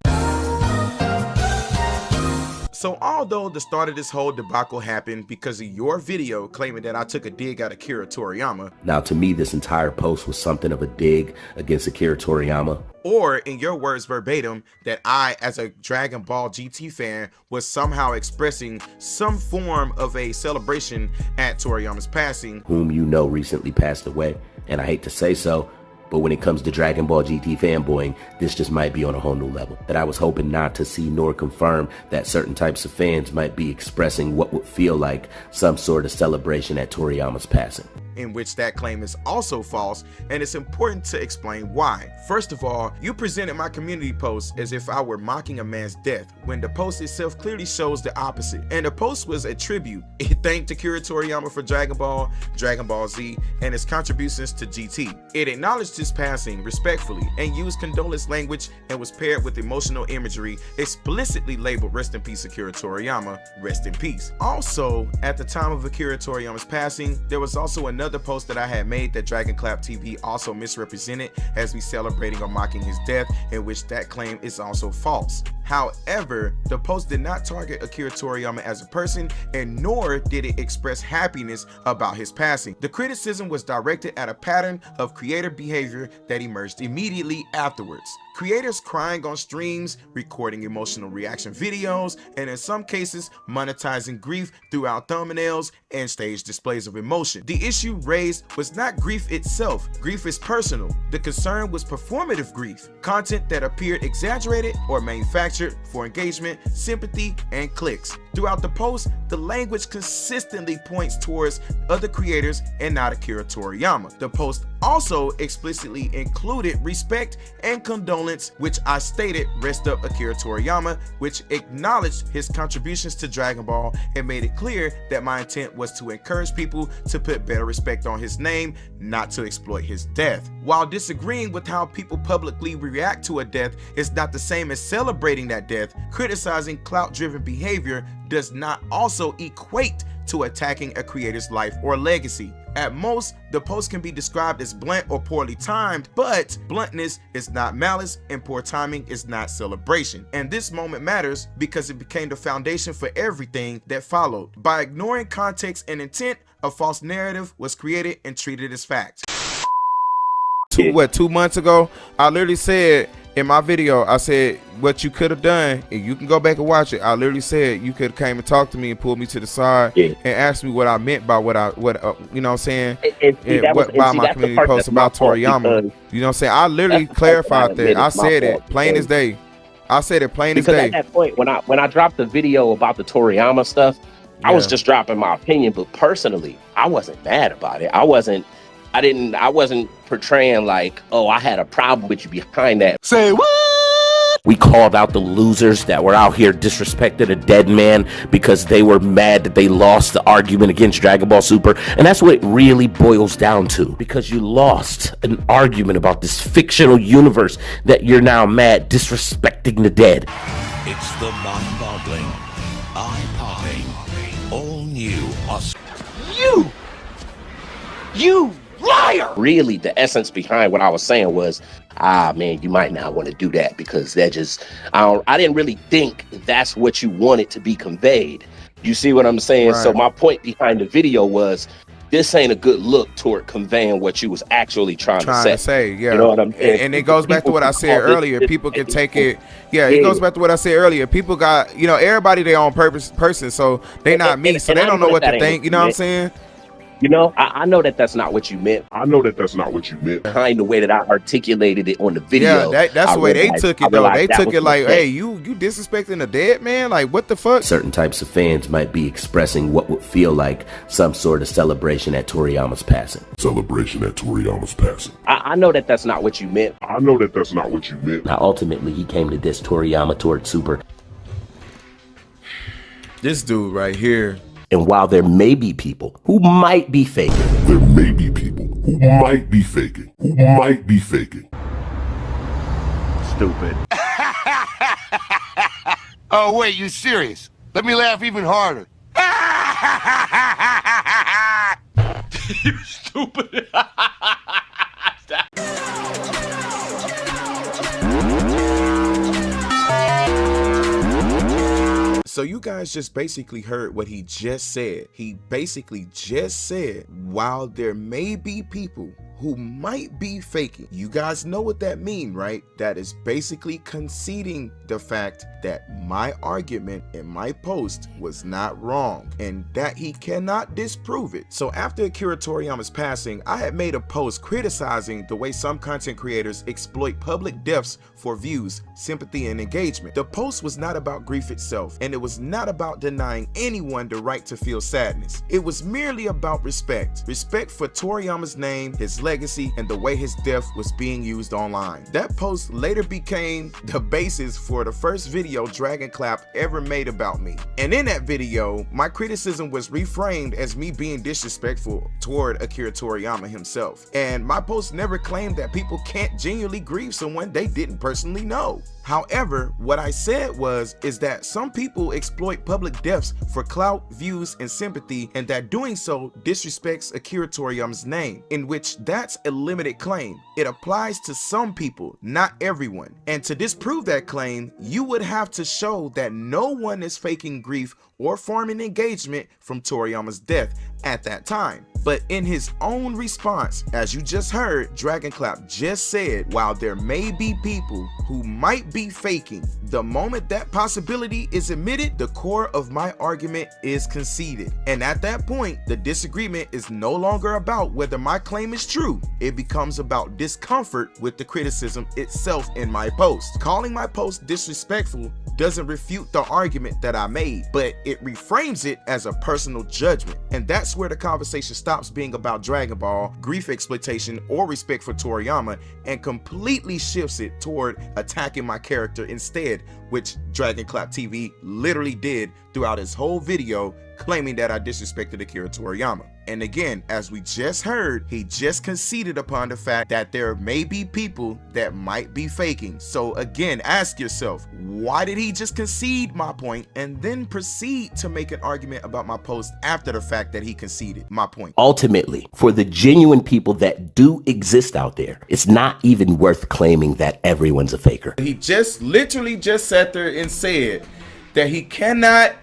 So although the start of this whole debacle happened because of your video claiming that I took a dig at Akira Toriyama. Now to me, this entire post was something of a dig against Akira Toriyama. Or in your words verbatim, that I, as a Dragon Ball GT fan, was somehow expressing some form of a celebration at Toriyama's passing. Whom you know recently passed away, and I hate to say so, but when it comes to Dragon Ball GT fanboying, this just might be on a whole new level that I was hoping not to see nor confirm that certain types of fans might be expressing what would feel like some sort of celebration at Toriyama's passing. In which that claim is also false, and it's important to explain why. First of all, you presented my community post as if I were mocking a man's death, when the post itself clearly shows the opposite. And the post was a tribute. It thanked Akira Toriyama for Dragon Ball Z, and his contributions to GT. It acknowledged his passing respectfully and used condolence language and was paired with emotional imagery, explicitly labeled "Rest in peace Akira Toriyama, rest in peace." Also, at the time of Akira Toriyama's passing, there was also another post that I had made that Dragonclap TV also misrepresented as me celebrating or mocking his death, in which that claim is also false. However, the post did not target Akira Toriyama as a person, and nor did it express happiness about his passing. The criticism was directed at a pattern of creator behavior that emerged immediately afterwards. creators crying on streams, recording emotional reaction videos, and in some cases, monetizing grief throughout thumbnails and stage displays of emotion. The issue raised was not grief itself. Grief is personal. The concern was performative grief, content that appeared exaggerated or manufactured for engagement, sympathy, and clicks. Throughout the post, the language consistently points towards other creators and not Akira Toriyama. The post also explicitly included respect and condolence, which I stated rest up Akira Toriyama, which acknowledged his contributions to Dragon Ball and made it clear that my intent was to encourage people to put better respect on his name, not to exploit his death. While disagreeing with how people publicly react to a death is not the same as celebrating that death, criticizing clout-driven behavior does not also equate to attacking a creator's life or legacy. At most, the post can be described as blunt or poorly timed, but bluntness is not malice and poor timing is not celebration. And this moment matters because it became the foundation for everything that followed. By ignoring context and intent, a false narrative was created and treated as fact. 2 months ago, I literally said in my video, I said what you could have done, and you can go back and watch it. I literally said you could have came and talked to me and pulled me to the side and asked me what I meant by what you know what I'm saying, by my community post about Toriyama. You know what I'm saying? I literally clarified that. I said it plain as day. I said it plain as day. At that point, when I dropped the video about the Toriyama stuff, I was just dropping my opinion, but personally, I wasn't mad about it. I wasn't portraying like, oh, I had a problem with you behind that. Say what? We called out the losers that were out here disrespecting a dead man because they were mad that they lost the argument against Dragon Ball Super. And that's what it really boils down to. Because you lost an argument about this fictional universe that you're now mad disrespecting the dead. It's the mind-boggling, eye-popping, all-new You liar! Really, the essence behind what I was saying was, man, you might not want to do that because that just, I didn't really think that's what you wanted to be conveyed. You see what I'm saying? Right. So my point behind the video was, this ain't a good look toward conveying what you was actually trying to say. Yeah. You know what I'm saying? And it goes back to what I said earlier. People can take it. Yeah, it goes back to what I said earlier. People got, you know, everybody their own person, so they not me, so they don't know what to think. You know what I'm saying? You know, I know that that's not what you meant. I know that that's not what you meant. Behind the way that I articulated it on the video. Yeah, that's the way they took it, though. They took it like, hey, you disrespecting a dead man? Like, what the fuck? Certain types of fans might be expressing what would feel like some sort of celebration at Toriyama's passing. Celebration at Toriyama's passing. I know that that's not what you meant. I know that that's not what you meant. Now, ultimately, he came to diss Toriyama toward Super. This dude right here. And while there may be people who might be faking, there may be people who might be faking, Stupid. Oh, wait, you serious? Let me laugh even harder. You stupid. So you guys just basically heard what he just said. He basically just said, while there may be people who might be faking, you guys know what that means, right? That is basically conceding the fact that my argument in my post was not wrong and that he cannot disprove it. So after Akira Toriyama's passing, I had made a post criticizing the way some content creators exploit public deaths for views, sympathy, and engagement. The post was not about grief itself, and it was not about denying anyone the right to feel sadness. It was merely about respect. Respect for Toriyama's name, his legacy, and the way his death was being used online. That post later became the basis for the first video Dragonclap ever made about me. And in that video, my criticism was reframed as me being disrespectful toward Akira Toriyama himself. And my post never claimed that people can't genuinely grieve someone they didn't personally know. However, what I said is that some people exploit public deaths for clout, views, and sympathy, and that doing so disrespects Akira Toriyama's name, in which that's a limited claim. It applies to some people, not everyone. And to disprove that claim, you would have to show that no one is faking grief or forming engagement from Toriyama's death at that time. But in his own response, as you just heard, Dragonclap just said, while there may be people who might be faking, the moment that possibility is admitted, the core of my argument is conceded. And at that point, the disagreement is no longer about whether my claim is true. It becomes about discomfort with the criticism itself in my post. Calling my post disrespectful doesn't refute the argument that I made, but it reframes it as a personal judgment. And that's where the conversation stops being about Dragon Ball, grief exploitation, or respect for Toriyama, and completely shifts it toward attacking my character instead, which DragonclapTV literally did throughout his whole video, claiming that I disrespected Akira Toriyama. And again, as we just heard, he just conceded upon the fact that there may be people that might be faking. So again, ask yourself, why did he just concede my point and then proceed to make an argument about my post after the fact that he conceded my point? Ultimately, for the genuine people that do exist out there, it's not even worth claiming that everyone's a faker. He just literally just sat there and said that he cannot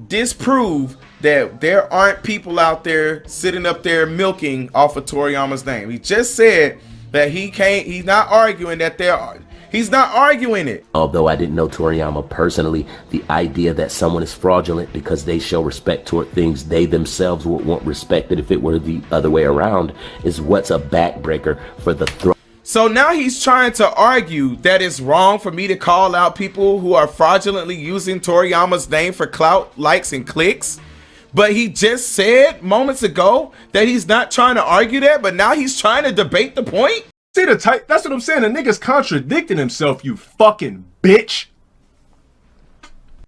disprove that there aren't people out there sitting up there milking off of Toriyama's name. He just said that he's not arguing that there are. He's not arguing it. Although I didn't know Toriyama personally, the idea that someone is fraudulent because they show respect toward things they themselves would want respected if it were the other way around is what's a backbreaker for the throne. So now he's trying to argue that it's wrong for me to call out people who are fraudulently using Toriyama's name for clout, likes, and clicks. But he just said moments ago that he's not trying to argue that, but now he's trying to debate the point? See the type? That's what I'm saying. The nigga's contradicting himself, you fucking bitch.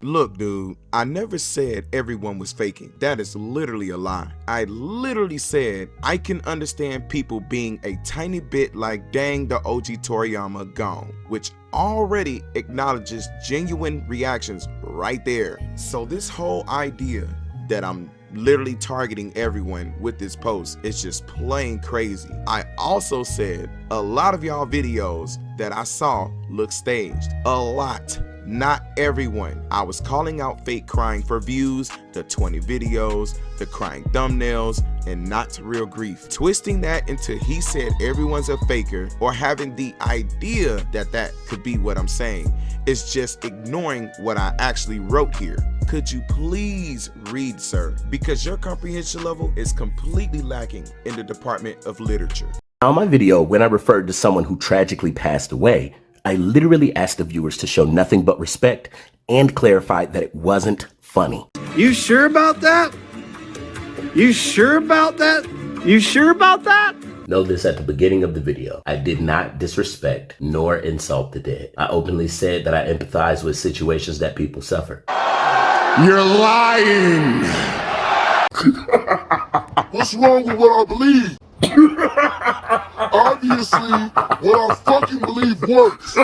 Look, dude, I never said everyone was faking. That is literally a lie. I literally said I can understand people being a tiny bit like, dang, the OG Toriyama gone, which already acknowledges genuine reactions right there. So this whole idea that I'm literally targeting everyone with this post is just plain crazy. I also said a lot of y'all videos that I saw look staged. A lot. Not everyone. I was calling out fake crying for views, the 20 videos, the crying thumbnails, and not real grief. Twisting that into he said everyone's a faker, or having the idea that that could be what I'm saying, is just ignoring what I actually wrote here. Could you please read, sir? Because your comprehension level is completely lacking in the Department of Literature. On my video, when I referred to someone who tragically passed away, I literally asked the viewers to show nothing but respect and clarified that it wasn't funny. You sure about that? You sure about that? You sure about that? Know this at the beginning of the video. I did not disrespect nor insult the dead. I openly said that I empathize with situations that people suffer. You're lying. What's wrong with what I believe? Obviously, what I fucking believe works.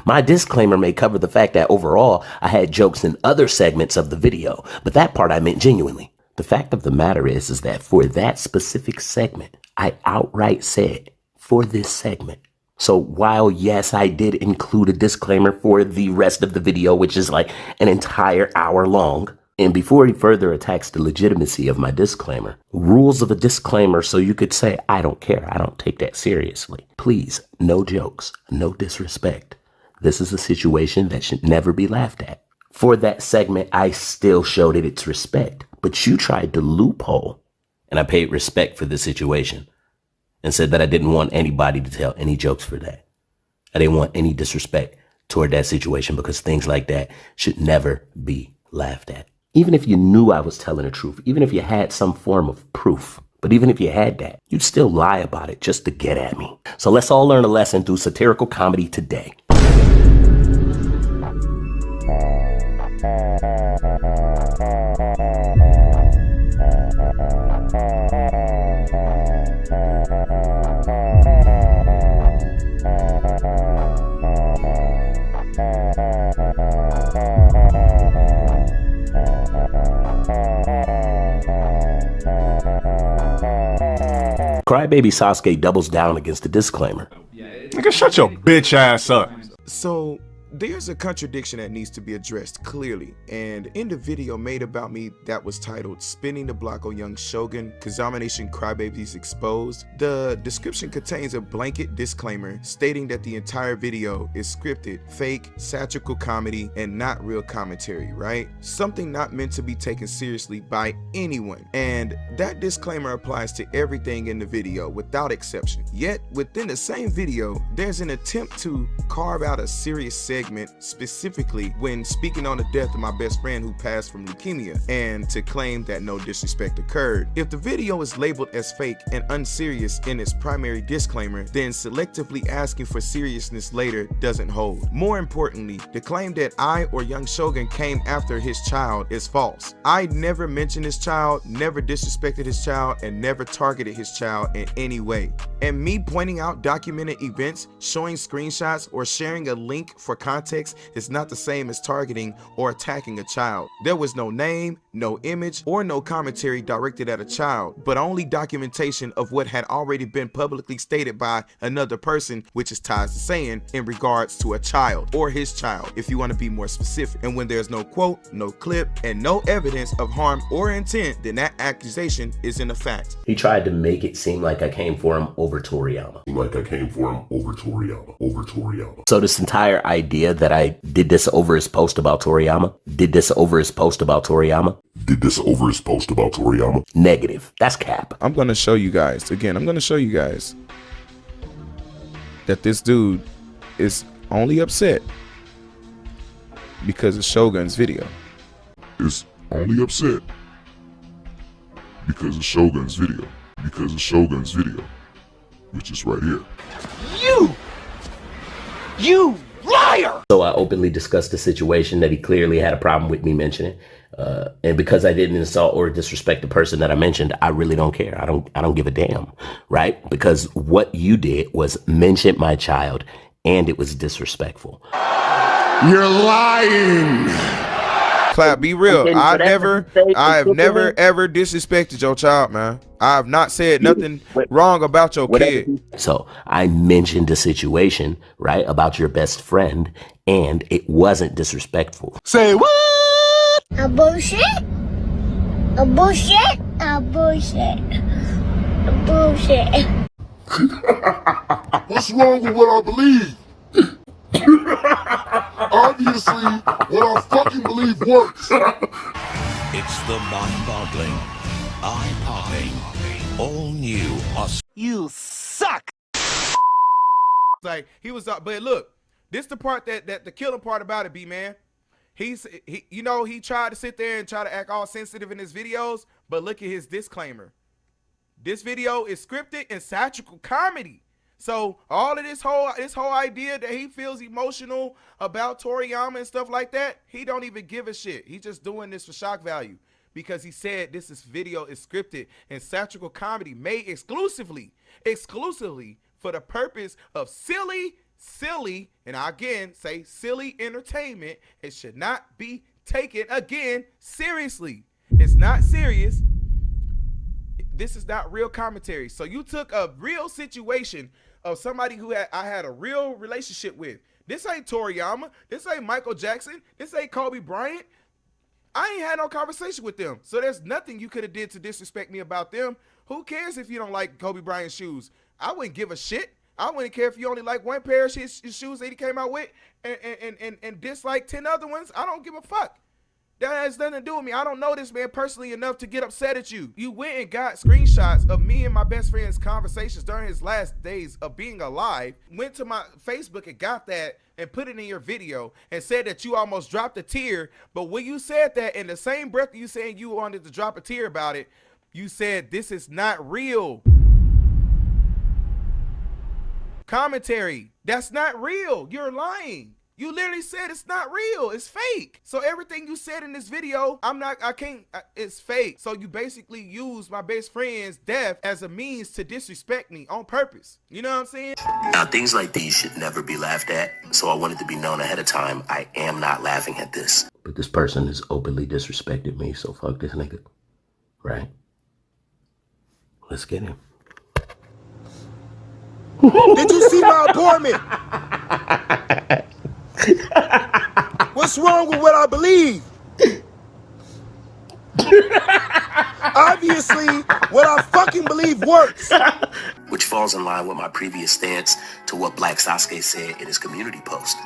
My disclaimer may cover the fact that overall, I had jokes in other segments of the video, but that part I meant genuinely. The fact of the matter is that for that specific segment, I outright said, for this segment. So while yes, I did include a disclaimer for the rest of the video, which is like an entire hour long, and before he further attacks the legitimacy of my disclaimer, rules of a disclaimer so you could say, I don't care, I don't take that seriously. Please, no jokes, no disrespect. This is a situation that should never be laughed at. For that segment, I still showed it its respect, but you tried to loophole, and I paid respect for the situation and said that I didn't want anybody to tell any jokes for that. I didn't want any disrespect toward that situation because things like that should never be laughed at. Even if you knew I was telling the truth, even if you had some form of proof, but even if you had that, you'd still lie about it just to get at me. So let's all learn a lesson through satirical comedy today. Crybaby Sasuke doubles down against the disclaimer. Nigga, shut your bitch ass up. So there's a contradiction that needs to be addressed clearly, and in the video made about me that was titled "Spinning the Block on Young Shogun, KaZamaNaTion Crybabies Exposed," the description contains a blanket disclaimer stating that the entire video is scripted, fake, satirical comedy, and not real commentary, right? Something not meant to be taken seriously by anyone, and that disclaimer applies to everything in the video without exception. Yet, within the same video, there's an attempt to carve out a serious segment, specifically when speaking on the death of my best friend who passed from leukemia, and to claim that no disrespect occurred. If the video is labeled as fake and unserious in its primary disclaimer, then selectively asking for seriousness later doesn't hold. More importantly, the claim that I or Young Shogun came after his child is false. I never mentioned his child, never disrespected his child, and never targeted his child in any way. And me pointing out documented events, showing screenshots, or sharing a link for context is not the same as targeting or attacking a child. There was no name, no image, or no commentary directed at a child, but only documentation of what had already been publicly stated by another person, which is ties to saying in regards to a child or his child, if you want to be more specific. And when there's no quote, no clip, and no evidence of harm or intent, then that accusation isn't a fact. He tried to make it seem like I came for him over Toriyama. So this entire idea that I did this over his post about Toriyama, negative. That's cap. I'm gonna show you guys, again, I'm gonna show you guys that this dude is only upset because of Shogun's video. Is only upset because of Shogun's video. Which is right here. You liar! So I openly discussed the situation that he clearly had a problem with me mentioning. And because I didn't insult or disrespect the person that I mentioned, I really don't care. I don't give a damn, right? Because what you did was mention my child, and it was disrespectful. You're lying! Clap, be real. I have never ever disrespected your child, man. I have not said nothing wrong about your kid. So I mentioned the situation, right, about your best friend, and it wasn't disrespectful. Say what? A bullshit? A bullshit? A bullshit? A bullshit. What's wrong with what I believe? Obviously, what I fucking believe works. It's the mind-boggling, eye-popping, all-new You suck! Like, he was up, but look, this the part that the killing part about it be, man. He you know, he tried to sit there and try to act all sensitive in his videos, but look at his disclaimer. This video is scripted and satirical comedy. So all of this whole idea that he feels emotional about Toriyama and stuff like that, he don't even give a shit. He's just doing this for shock value because he said this video is scripted and satirical comedy made exclusively for the purpose of silly, and I again say silly entertainment. It should not be taken again seriously. It's not serious. This is not real commentary. So you took a real situation of somebody who I had a real relationship with. This ain't Toriyama. This ain't Michael Jackson. This ain't Kobe Bryant. I ain't had no conversation with them. So there's nothing you could have did to disrespect me about them. Who cares if you don't like Kobe Bryant's shoes? I wouldn't give a shit. I wouldn't care if you only like one pair of his shoes that he came out with and dislike 10 other ones. I don't give a fuck. That has nothing to do with me. I don't know this man personally enough to get upset at you. You went and got screenshots of me and my best friend's conversations during his last days of being alive, went to my Facebook and got that and put it in your video and said that you almost dropped a tear. But when you said that, in the same breath you saying you wanted to drop a tear about it, you said this is not real. Commentary, that's not real. You're lying. You literally said it's not real. It's fake. So everything you said in this video, it's fake. So you basically use my best friend's death as a means to disrespect me on purpose. You know what I'm saying? Now, things like these should never be laughed at. So I wanted to be known ahead of time. I am not laughing at this. But this person has openly disrespected me. So fuck this nigga. Right? Let's get him. Did you see my appointment? What's wrong with what I believe? Obviously, what I fucking believe works. Which falls in line with my previous stance to what Black Sasuke said in his community post,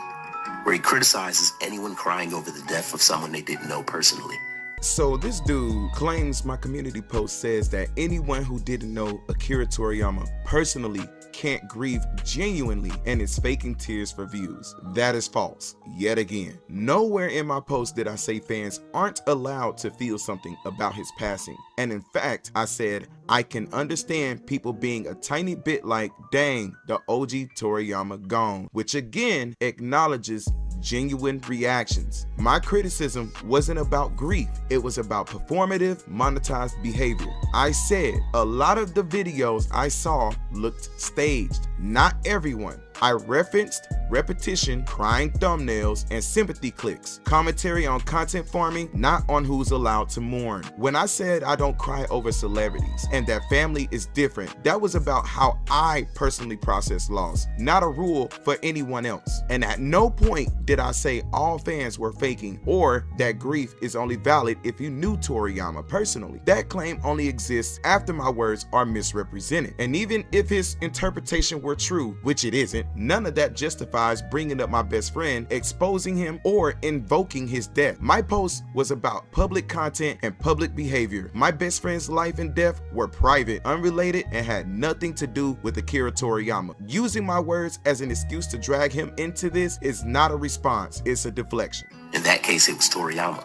where he criticizes anyone crying over the death of someone they didn't know personally. So this dude claims my community post says that anyone who didn't know Akira Toriyama personally can't grieve genuinely and is faking tears for views. That is false, yet again. Nowhere in my post did I say fans aren't allowed to feel something about his passing. And in fact, I said, I can understand people being a tiny bit like, dang, the OG Toriyama gone, which again acknowledges genuine reactions. My criticism wasn't about grief, it was about performative, monetized behavior. I said a lot of the videos I saw looked staged. Not everyone. I referenced repetition, crying thumbnails, and sympathy clicks. Commentary on content farming, not on who's allowed to mourn. When I said I don't cry over celebrities and that family is different, that was about how I personally process loss, not a rule for anyone else. And at no point did I say all fans were faking or that grief is only valid if you knew Toriyama personally. That claim only exists after my words are misrepresented. And even if his interpretation were true, which it isn't, none of that justifies bringing up my best friend, exposing him, or invoking his death. My post was about public content and public behavior. My best friend's life and death were private, unrelated, and had nothing to do with Akira Toriyama. Using my words as an excuse to drag him into this is not a response, it's a deflection. In that case, it was Toriyama,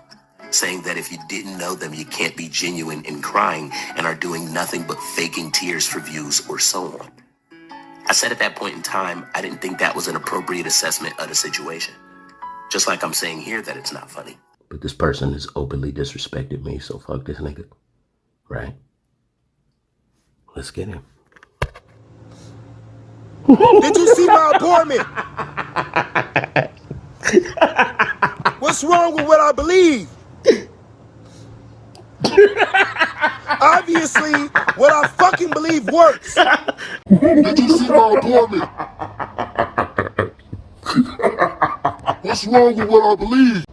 saying that if you didn't know them, you can't be genuine in crying and are doing nothing but faking tears for views or so on. I said at that point in time, I didn't think that was an appropriate assessment of the situation. Just like I'm saying here that it's not funny. But this person has openly disrespected me, so fuck this nigga. Right? Let's get him. Did you see my appointment? What's wrong with what I believe? Obviously, what I fucking believe works. Did you see my appointment? What's wrong with what I believe?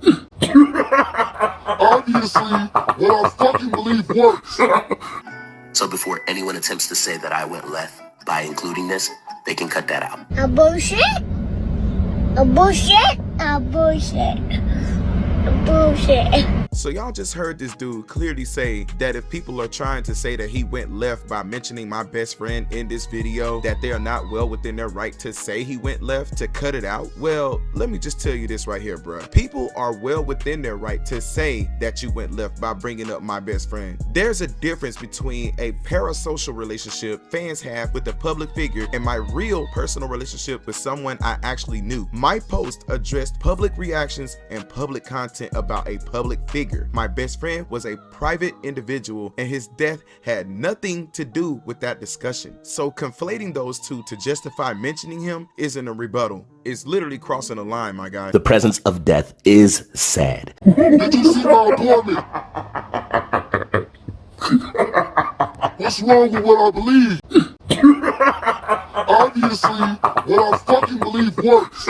Obviously, what I fucking believe works. So before anyone attempts to say that I went left by including this, they can cut that out. A bullshit? A bullshit? A bullshit. A bullshit. So y'all just heard this dude clearly say that if people are trying to say that he went left by mentioning my best friend in this video, that they are not well within their right to say he went left, to cut it out. Well, let me just tell you this right here, bruh. People are well within their right to say that you went left by bringing up my best friend. There's a difference between a parasocial relationship fans have with a public figure and my real personal relationship with someone I actually knew. My post addressed public reactions and public content about a public figure. My best friend was a private individual and his death had nothing to do with that discussion. So conflating those two to justify mentioning him isn't a rebuttal. It's literally crossing a line, my guy. The presence of death is sad. Did you see my appointment? What's wrong with what I believe? Obviously, what I fucking believe works.